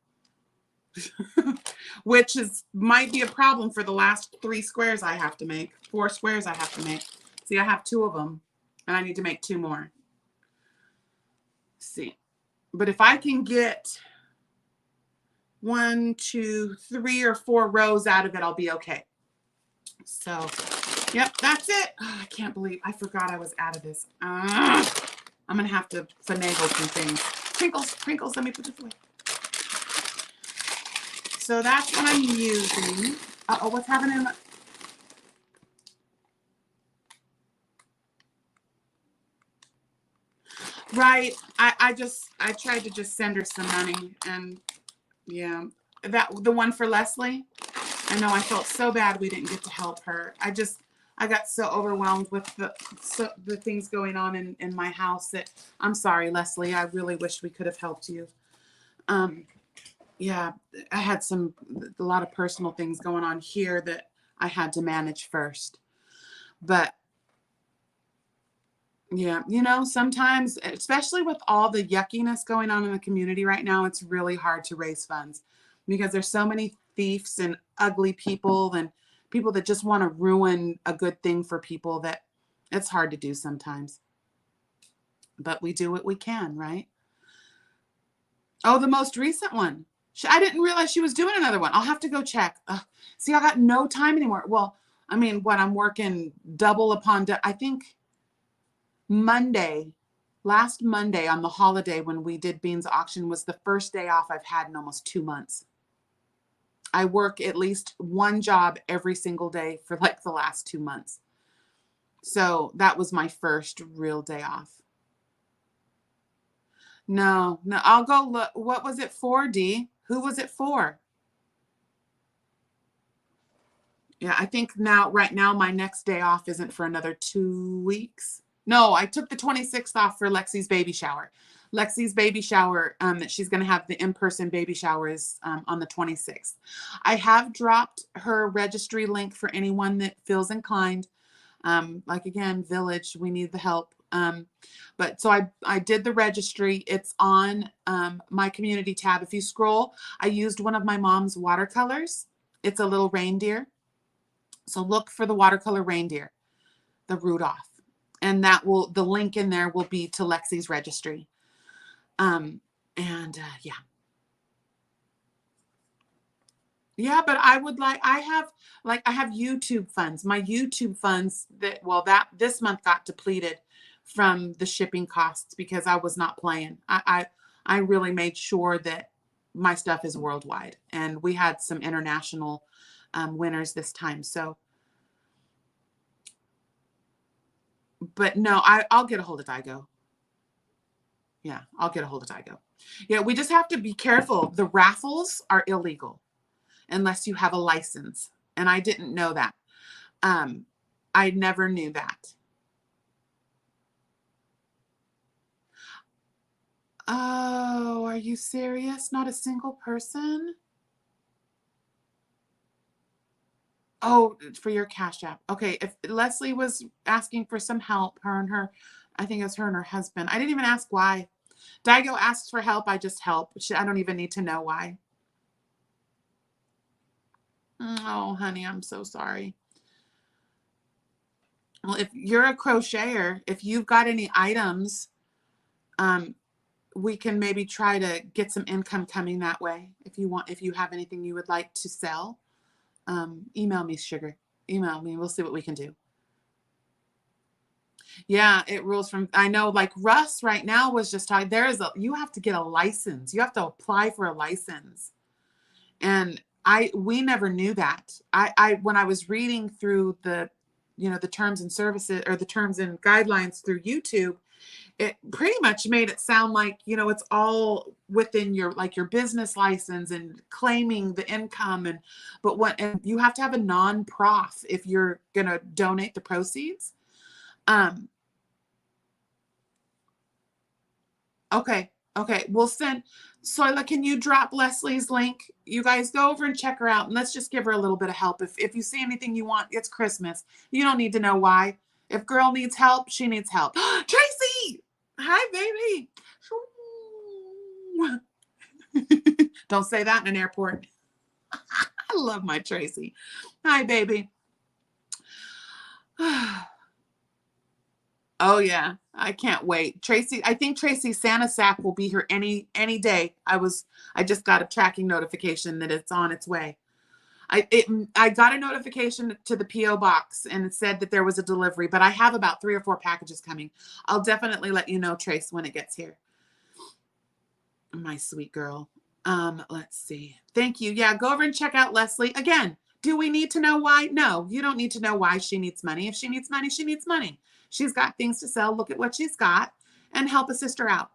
Which might be a problem for the last 3 squares I have to make. 4 squares I have to make. See, I have 2 of them. And I need to make 2 more. Let's see. But if I can get 1, 2, 3, or 4 rows out of it, I'll be okay. So, yep, that's it. Oh, I can't believe I forgot I was out of this. I'm going to have to finagle some things. Crinkles, let me put this away. So that's what I'm using. Uh-oh, what's happening? Right. I tried to just send her some money, and yeah, the one for Leslie. I know I felt so bad we didn't get to help her. I got so overwhelmed with the things going on in my house that I'm sorry, Leslie. I really wish we could have helped you. Yeah, I had a lot of personal things going on here that I had to manage first. But yeah, you know, sometimes, especially with all the yuckiness going on in the community right now, it's really hard to raise funds because there's so many thieves and ugly people and people that just want to ruin a good thing for people that it's hard to do sometimes. But we do what we can, right? Oh, the most recent one. I didn't realize she was doing another one. I'll have to go check. See, I got no time anymore. Well, I mean, I'm working double upon, I think last Monday on the holiday when we did Bean's auction was the first day off I've had in almost 2 months. I work at least one job every single day for like the last 2 months. So that was my first real day off. No, I'll go look. What was it for, Dee? Who was it for? Yeah, I think right now, my next day off isn't for another 2 weeks. No, I took the 26th off for Lexi's baby shower. Lexi's baby shower, that she's going to have the in-person baby shower is on the 26th. I have dropped her registry link for anyone that feels inclined. Like again, Village, we need the help. But so I did the registry. It's on my community tab. If you scroll, I used one of my mom's watercolors. It's a little reindeer. So look for the watercolor reindeer, the Rudolph. And that will, the link in there will be to Lexi's registry. Yeah. Yeah, but I would like, I have YouTube funds. My YouTube funds that, well, that this month got depleted from the shipping costs because I was not playing. I really made sure that my stuff is worldwide, and we had some international winners this time. So, but no, I'll get a hold of Daigo. Yeah, I'll get a hold of Daigo. Yeah, we just have to be careful. The raffles are illegal unless you have a license. And I didn't know that. I never knew that. Oh, are you serious? Not a single person? Oh, for your Cash App. Okay, if Leslie was asking for some help, I think it was her and her husband. I didn't even ask why. Daigo asks for help, I just help. I don't even need to know why. Oh, honey, I'm so sorry. Well, if you're a crocheter, if you've got any items, we can maybe try to get some income coming that way. If you have anything you would like to sell, email me, sugar. Email me. We'll see what we can do. Yeah, it rules from, I know, like Russ right now was just talking, you have to get a license. You have to apply for a license. And we never knew that. When I was reading through the terms and services, or the terms and guidelines through YouTube, it pretty much made it sound like, it's all within your business license and claiming the income, and you have to have a non-prof if you're going to donate the proceeds. Okay. We'll send. Soila, can you drop Leslie's link? You guys go over and check her out, and let's just give her a little bit of help. If you see anything you want, it's Christmas. You don't need to know why. If girl needs help, she needs help. Tracy! Hi, baby. Don't say that in an airport. I love my Tracy. Hi, baby. Oh yeah, I can't wait. Tracy, I think Tracy's Santa sack will be here any day. I just got a tracking notification that it's on its way. I got a notification to the PO box, and it said that there was a delivery, but I have about 3 or 4 packages coming. I'll definitely let you know, Trace, when it gets here. My sweet girl. Let's see. Thank you. Yeah, go over and check out Leslie. Again, do we need to know why? No, you don't need to know why she needs money. If she needs money, she needs money. She's got things to sell. Look at what she's got and help a sister out.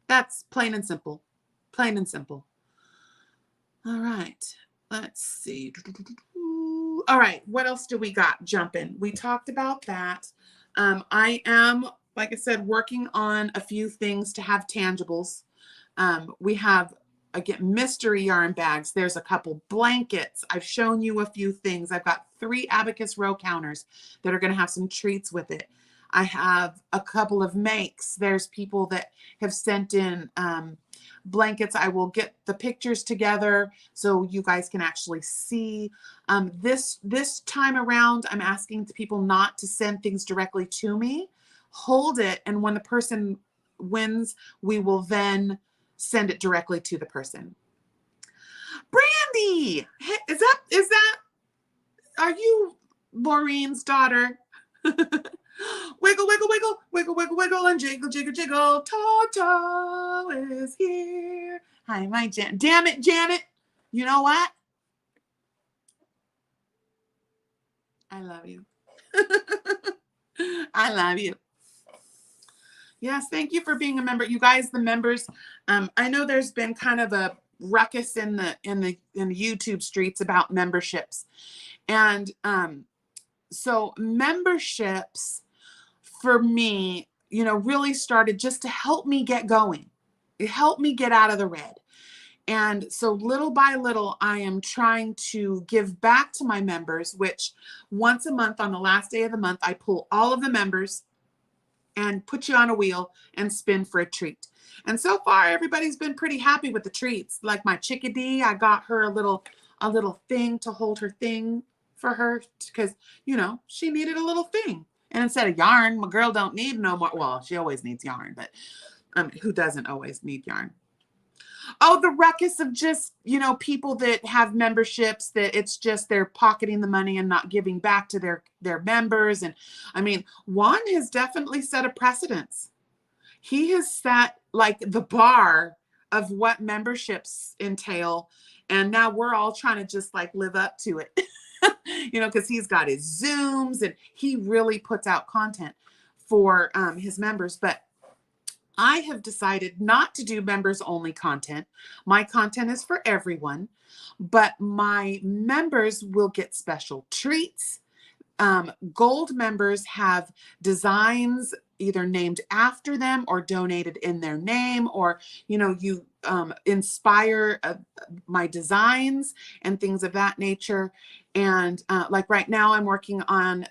That's plain and simple. Plain and simple. All right. Let's see. All right. What else do we got? Jumping. We talked about that. I am, like I said, working on a few things to have tangibles. We have, again, mystery yarn bags. There's a couple blankets. I've shown you a few things. I've got 3 Abacus row counters that are going to have some treats with it. I have a couple of makes. There's people that have sent in blankets. I will get the pictures together so you guys can actually see. This time around, I'm asking people not to send things directly to me. Hold it, and when the person wins, we will then send it directly to the person. Brandy, hey, is that are you Maureen's daughter? Wiggle, wiggle, wiggle, wiggle, wiggle, wiggle, and jiggle, jiggle, jiggle. Toto is here. Hi, my Janet. Damn it, Janet. You know what? I love you. I love you. Yes, thank you for being a member. You guys, the members, I know there's been kind of a ruckus in the YouTube streets about memberships. And so memberships for me, you know, really started just to help me get going. It helped me get out of the red. And so little by little, I am trying to give back to my members, which once a month on the last day of the month, I pull all of the members and put you on a wheel and spin for a treat. And so far, everybody's been pretty happy with the treats. Like my chickadee, I got her a little thing to hold her thing for her because, you know, she needed a little thing. And instead of yarn, my girl don't need no more. Well, she always needs yarn, but who doesn't always need yarn? Oh, the ruckus of just, you know, people that have memberships that it's just they're pocketing the money and not giving back to their members. And I mean, Juan has definitely set a precedence. He has set like the bar of what memberships entail. And now we're all trying to just like live up to it, you know, because he's got his Zooms and he really puts out content for his members. But I have decided not to do members only content. My content is for everyone, but my members will get special treats. Gold members have designs either named after them or donated in their name, or, you know, you inspire my designs and things of that nature. And like right now I'm working on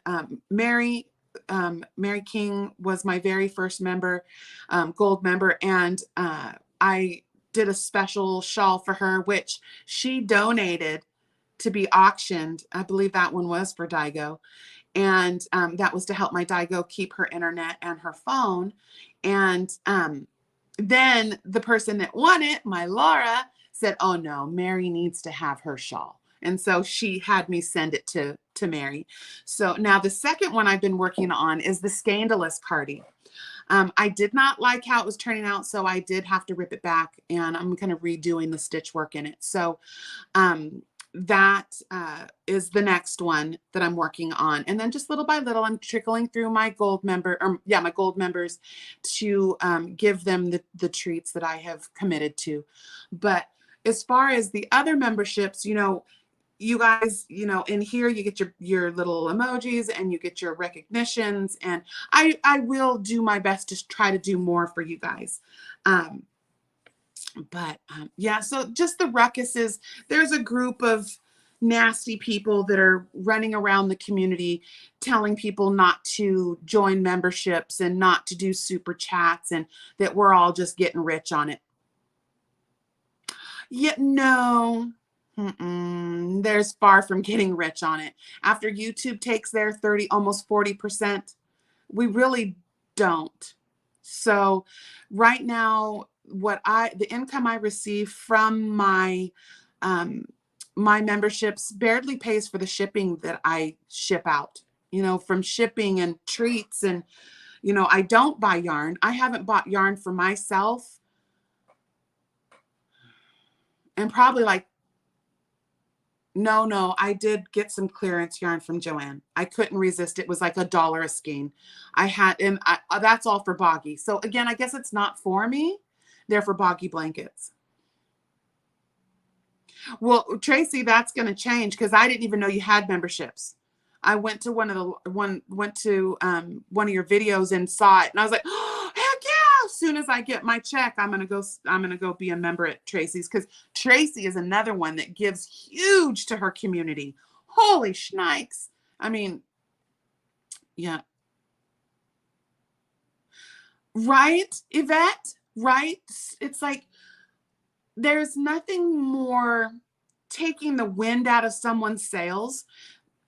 Mary King was my very first member, gold member. And I did a special shawl for her, which she donated to be auctioned. I believe that one was for Daigo. And that was to help my Daigo keep her internet and her phone. And then the person that won it, my Laura, said, oh no, Mary needs to have her shawl. And so she had me send it to Mary. So now the second one I've been working on is the Scandalous Cardi. I did not like how it was turning out, so I did have to rip it back, and I'm kind of redoing the stitch work in it. So that is the next one that I'm working on. And then just little by little, I'm trickling through my gold member, my gold members to give them the treats that I have committed to. But as far as the other memberships, you know, you guys, you know, in here you get your little emojis and you get your recognitions, and I will do my best to try to do more for you guys. Yeah, so just the ruckus is there's a group of nasty people that are running around the community telling people not to join memberships and not to do super chats, and that we're all just getting rich on it. Yet no. There's far from getting rich on it. After YouTube takes their 30, almost 40%, we really don't. So right now, the income I receive from my my memberships barely pays for the shipping that I ship out, you know, from shipping and treats. And, you know, I don't buy yarn. I haven't bought yarn for myself and probably like, no, I did get some clearance yarn from Joanne. I couldn't resist. It was like $1 a skein. I had, and that's all for Boggy. So again, I guess it's not for me. They're for Boggy blankets. Well, Tracy, that's going to change because I didn't even know you had memberships. I went to one of your videos and saw it, and I was like, oh, heck yeah! As soon as I get my check, I'm gonna go be a member at Tracy's, because Tracy is another one that gives huge to her community. Holy shnikes! I mean, yeah, right, Yvette? Right? It's like there's nothing more taking the wind out of someone's sails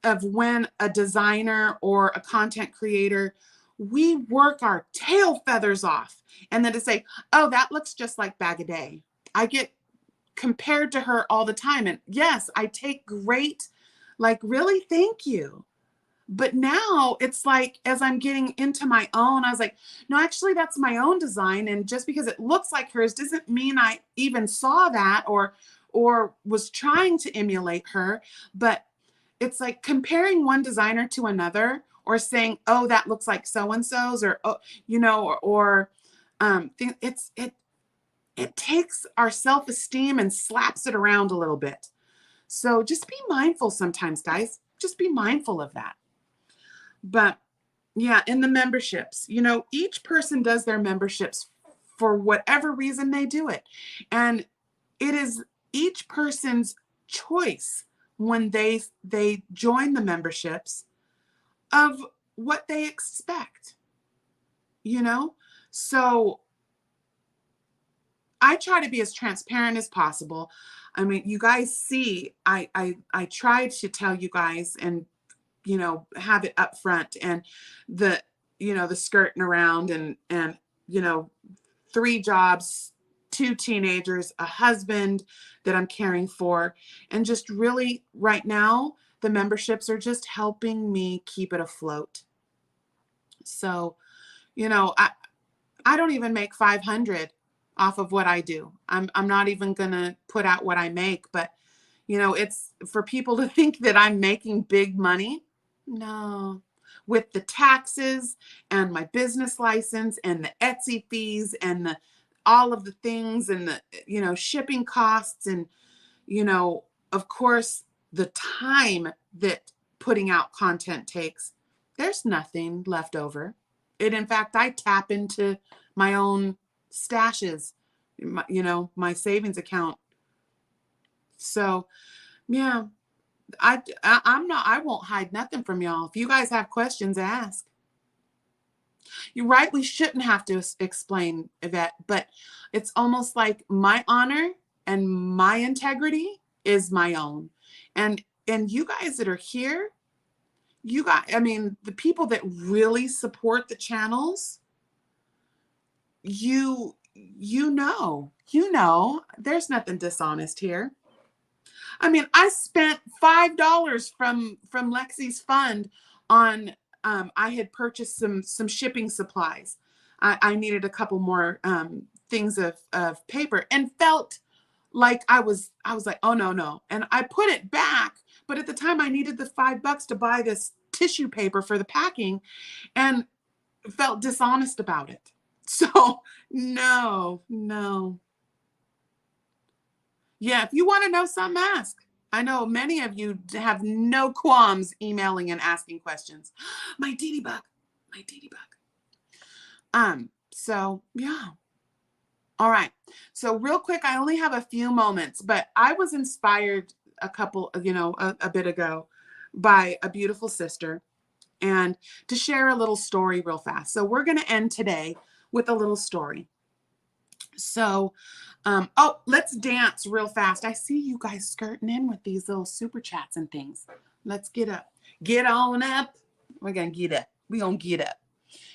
of when a designer or a content creator, we work our tail feathers off, and then to say, oh, that looks just like Bag a Day. I get compared to her all the time, and yes, I take great, like, really, thank you. But now it's like, as I'm getting into my own, I was like, no, actually that's my own design, and just because it looks like hers doesn't mean I even saw that or was trying to emulate her. But it's like comparing one designer to another, or saying, oh, that looks like so-and-so's, or, oh, you know, it takes our self-esteem and slaps it around a little bit. So just be mindful sometimes, guys. Just be mindful of that. But Yeah, in the memberships, you know, each person does their memberships for whatever reason they do it. And it is each person's choice when they join the memberships of what they expect, you know? So I try to be as transparent as possible. I mean, you guys see, I try to tell you guys and, you know, have it up front, and the, you know, the skirting around and, you know, 3 jobs, 2 teenagers, a husband that I'm caring for. And just really right now, the memberships are just helping me keep it afloat. So, you know, I don't even make 500 off of what I do. I'm not even going to put out what I make, but you know, it's for people to think that I'm making big money. No. With the taxes and my business license and the Etsy fees and the all of the things and the, you know, shipping costs and, you know, of course, the time that putting out content takes, there's nothing left over. In fact, I tap into my own stashes, you know, my savings account. So, yeah, I won't hide nothing from y'all. If you guys have questions, ask. You're right, we shouldn't have to explain, Yvette, but it's almost like my honor and my integrity is my own. And you guys that are here, you guys, I mean, the people that really support the channels, you know, there's nothing dishonest here. I mean, I spent $5 from Lexi's fund on I had purchased some shipping supplies. I needed a couple more things of paper and felt like I was like, oh no. And I put it back, but at the time I needed the $5 to buy this tissue paper for the packing and felt dishonest about it. So no. Yeah, if you want to know something, ask. I know many of you have no qualms emailing and asking questions. My DD bug. So yeah. All right. So real quick, I only have a few moments, but I was inspired a bit ago by a beautiful sister, and to share a little story real fast. So we're going to end today with a little story. So, let's dance real fast. I see you guys skirting in with these little super chats and things. Let's get up. Get on up. We're going to get up. We're going to get up.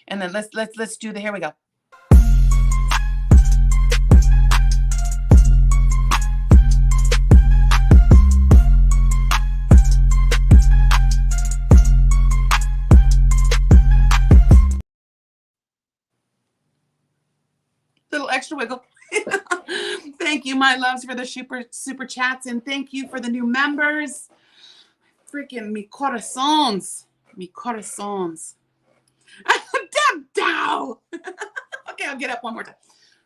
And then let's do the, here we go. Little extra wiggle. Thank you, my loves, for the super chats, and thank you for the new members. Freaking mi corazones. Deb Dao. Okay, I'll get up one more time.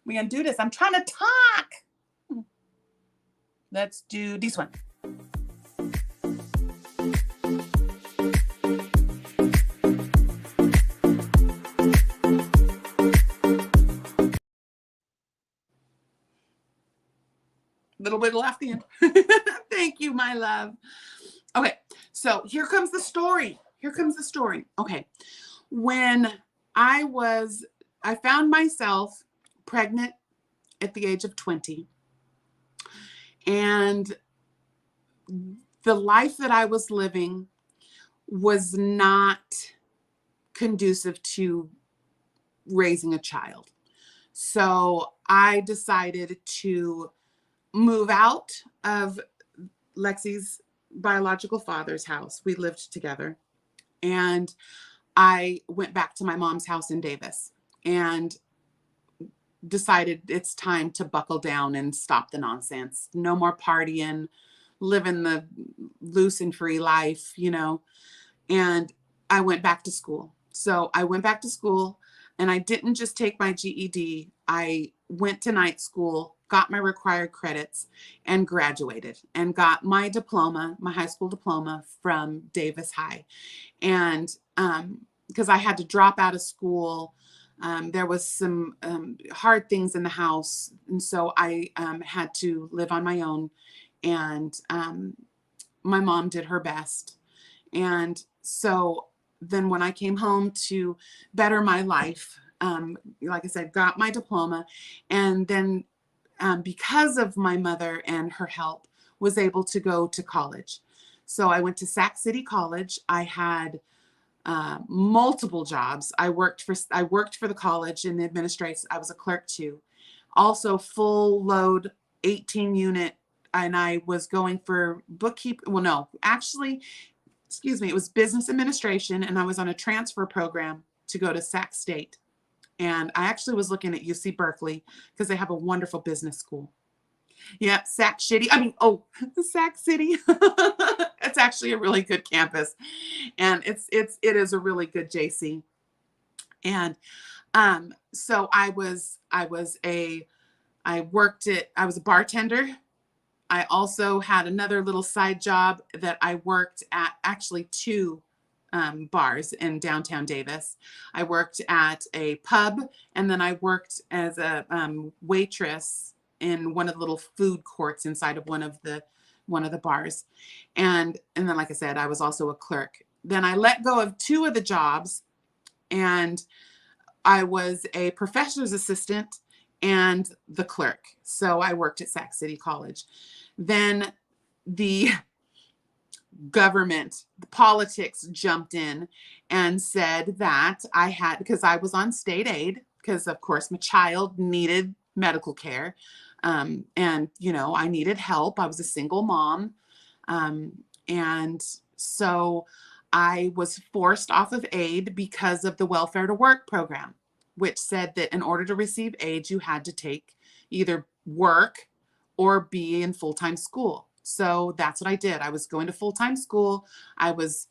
We're gonna do this. I'm trying to talk. Let's do this one. Little wiggle after the end. Thank you, my love. Okay, so here comes the story. Okay, when I found myself pregnant at the age of 20, and the life that I was living was not conducive to raising a child. So I decided to move out of Lexi's biological father's house. We lived together. And I went back to my mom's house in Davis and decided it's time to buckle down and stop the nonsense. No more partying, living the loose and free life, you know. And I went back to school. So I went back to school, and I didn't just take my GED. I went to night school, got my required credits, and graduated and got my high school diploma from Davis High. And because I had to drop out of school. There was some hard things in the house. And so I had to live on my own. And my mom did her best. And so then when I came home to better my life, like I said, got my diploma. And then because of my mother and her help, was able to go to college. So I went to Sac City College. I had multiple jobs. I worked for the college in the administration. I was a clerk too. Also full load 18 unit, and I was going for bookkeeping. Well, no, actually, excuse me, it was business administration, and I was on a transfer program to go to Sac State. And I actually was looking at UC Berkeley because they have a wonderful business school. Yeah, Sac City. Sac City. It's actually a really good campus, and it is a really good JC. And so I was a bartender. I also had another little side job that I worked at, actually two bars in downtown Davis. I worked at a pub, and then I worked as a waitress in one of the little food courts inside of one of the bars. And then, like I said, I was also a clerk. Then I let go of two of the jobs, and I was a professor's assistant and the clerk. So I worked at Sac City College. Then the government, the politics jumped in and said that I had, because I was on state aid, because of course my child needed medical care. And, I needed help. I was a single mom. And so I was forced off of aid because of the Welfare to Work program, which said that in order to receive aid, you had to take either work or be in full-time school. So that's what I did. I was going to full-time school. I was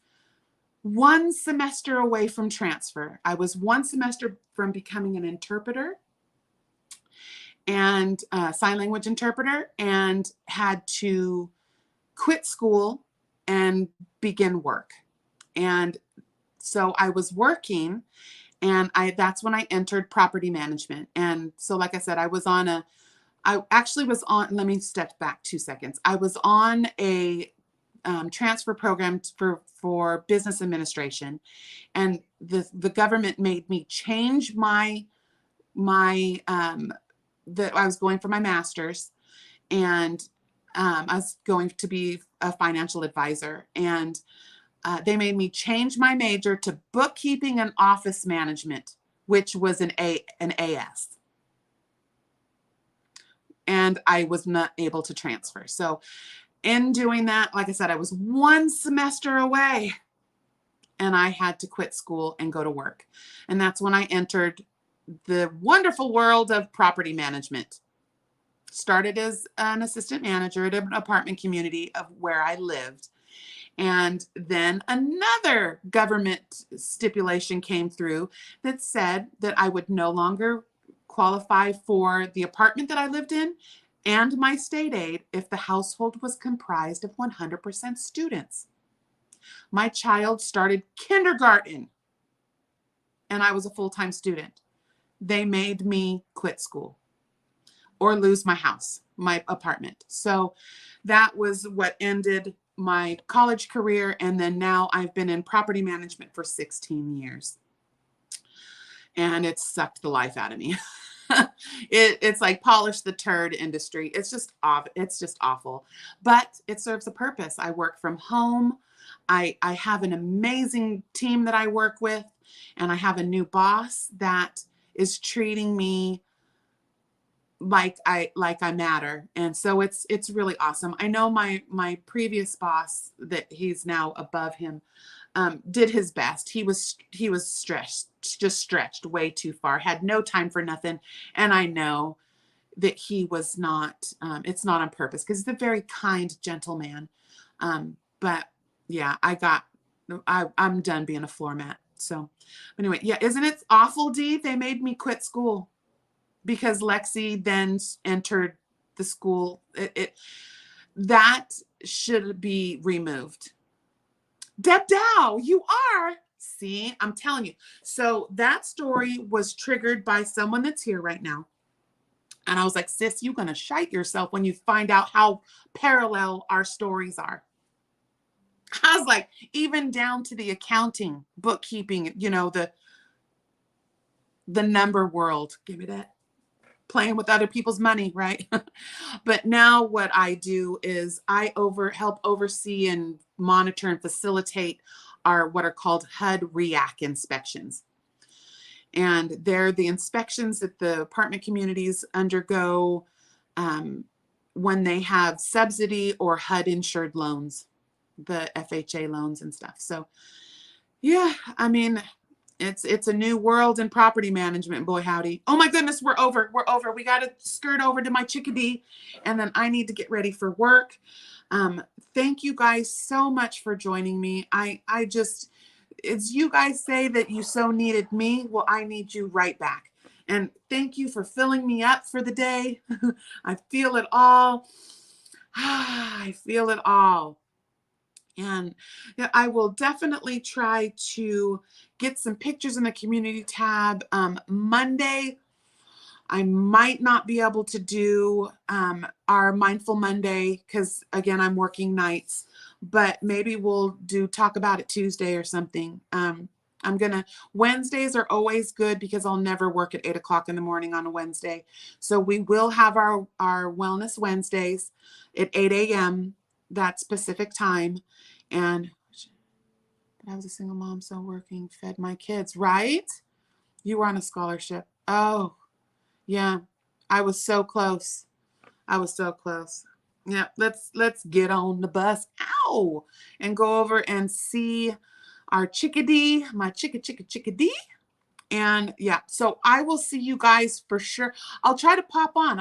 one semester away from transfer. I was one semester from becoming an interpreter and sign language interpreter, and had to quit school and begin work. And so I was working, and that's when I entered property management. And so, like I said, I actually was on, let me step back 2 seconds. I was on a transfer program for business administration, and the government made me change I was going for my master's, and I was going to be a financial advisor, and they made me change my major to bookkeeping and office management, which was an AS. And I was not able to transfer. So in doing that, like I said, I was one semester away, and I had to quit school and go to work. And that's when I entered the wonderful world of property management. Started as an assistant manager at an apartment community of where I lived. And then another government stipulation came through that said that I would no longer qualify for the apartment that I lived in and my state aid if the household was comprised of 100% students. My child started kindergarten, and I was a full-time student. They made me quit school or lose my house, my apartment. So that was what ended my college career. And then now I've been in property management for 16 years. And it sucked the life out of me. It's like polish the turd industry. It's just awful. But it serves a purpose. I work from home. I have an amazing team that I work with, and I have a new boss that is treating me like I matter. And so it's really awesome. I know my previous boss, that he's now above him, did his best. He was stretched way too far, had no time for nothing. And I know that he was not, it's not on purpose, because he's a very kind, gentle man. But yeah, I'm done being a floor mat. So anyway, yeah, isn't it awful, Dee? They made me quit school because Lexi then entered the school. That should be removed. Deb Dao, you are See, I'm telling you. So that story was triggered by someone that's here right now. And I was like, sis, you're going to shite yourself when you find out how parallel our stories are. I was like, even down to the accounting, bookkeeping, you know, the number world. Give me that. Playing with other people's money, right? But now what I do is I help oversee and monitor and facilitate our what are called HUD REAC inspections. And they're the inspections that the apartment communities undergo when they have subsidy or HUD insured loans, the FHA loans and stuff. So yeah, I mean, it's a new world in property management, boy howdy. Oh my goodness, we're over. We got to skirt over to my chickadee, and then I need to get ready for work. Thank you guys so much for joining me. I just, as you guys say that you so needed me, well, I need you right back. And thank you for filling me up for the day. I feel it all. I feel it all. And I will definitely try to get some pictures in the community tab. Monday, I might not be able to do our Mindful Monday because, again, I'm working nights. But maybe we'll talk about it Tuesday or something. Wednesdays are always good because I'll never work at 8 o'clock in the morning on a Wednesday. So we will have our Wellness Wednesdays at 8 a.m. that specific time. And I was a single mom, so working, fed my kids, right? You were on a scholarship. Oh, yeah. I was so close. Yeah, let's get on the bus. Ow! And go over and see our chickadee, my chickadee. And yeah, so I will see you guys for sure. I'll try to pop on.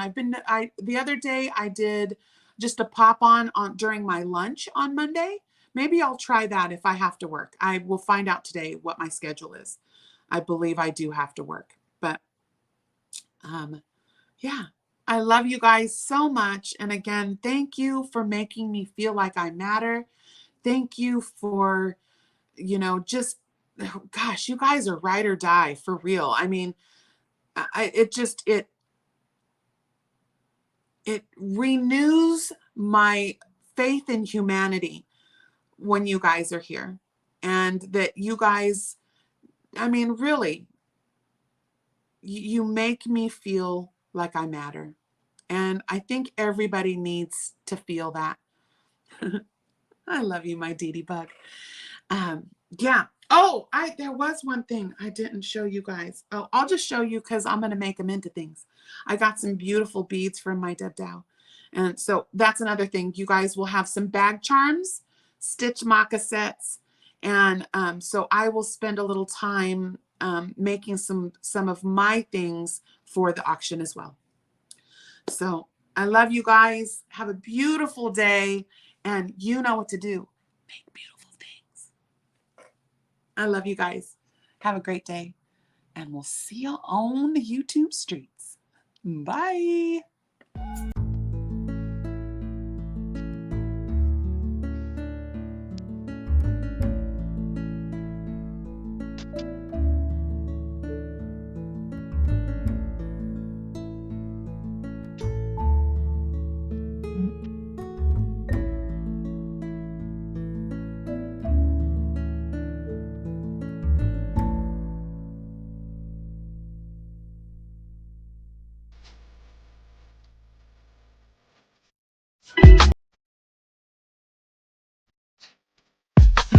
The other day I did just a pop on during my lunch on Monday. Maybe I'll try that if I have to work. I will find out today what my schedule is. I believe I do have to work, but yeah, I love you guys so much. And again, thank you for making me feel like I matter. Thank you for, just, gosh, you guys are ride or die for real. I mean, it renews my faith in humanity when you guys are here, and that you guys, I mean, really, you make me feel like I matter. And I think everybody needs to feel that. I love you, my Dee Dee Bug. Yeah. Oh, there was one thing I didn't show you guys. Oh, I'll just show you because I'm going to make them into things. I got some beautiful beads from my Deb Dao. And so that's another thing. You guys will have some bag charms, stitch maca sets. And so I will spend a little time making some of my things for the auction as well. So I love you guys. Have a beautiful day. And you know what to do. Make beautiful things. I love you guys. Have a great day. And we'll see you on the YouTube streets. Bye.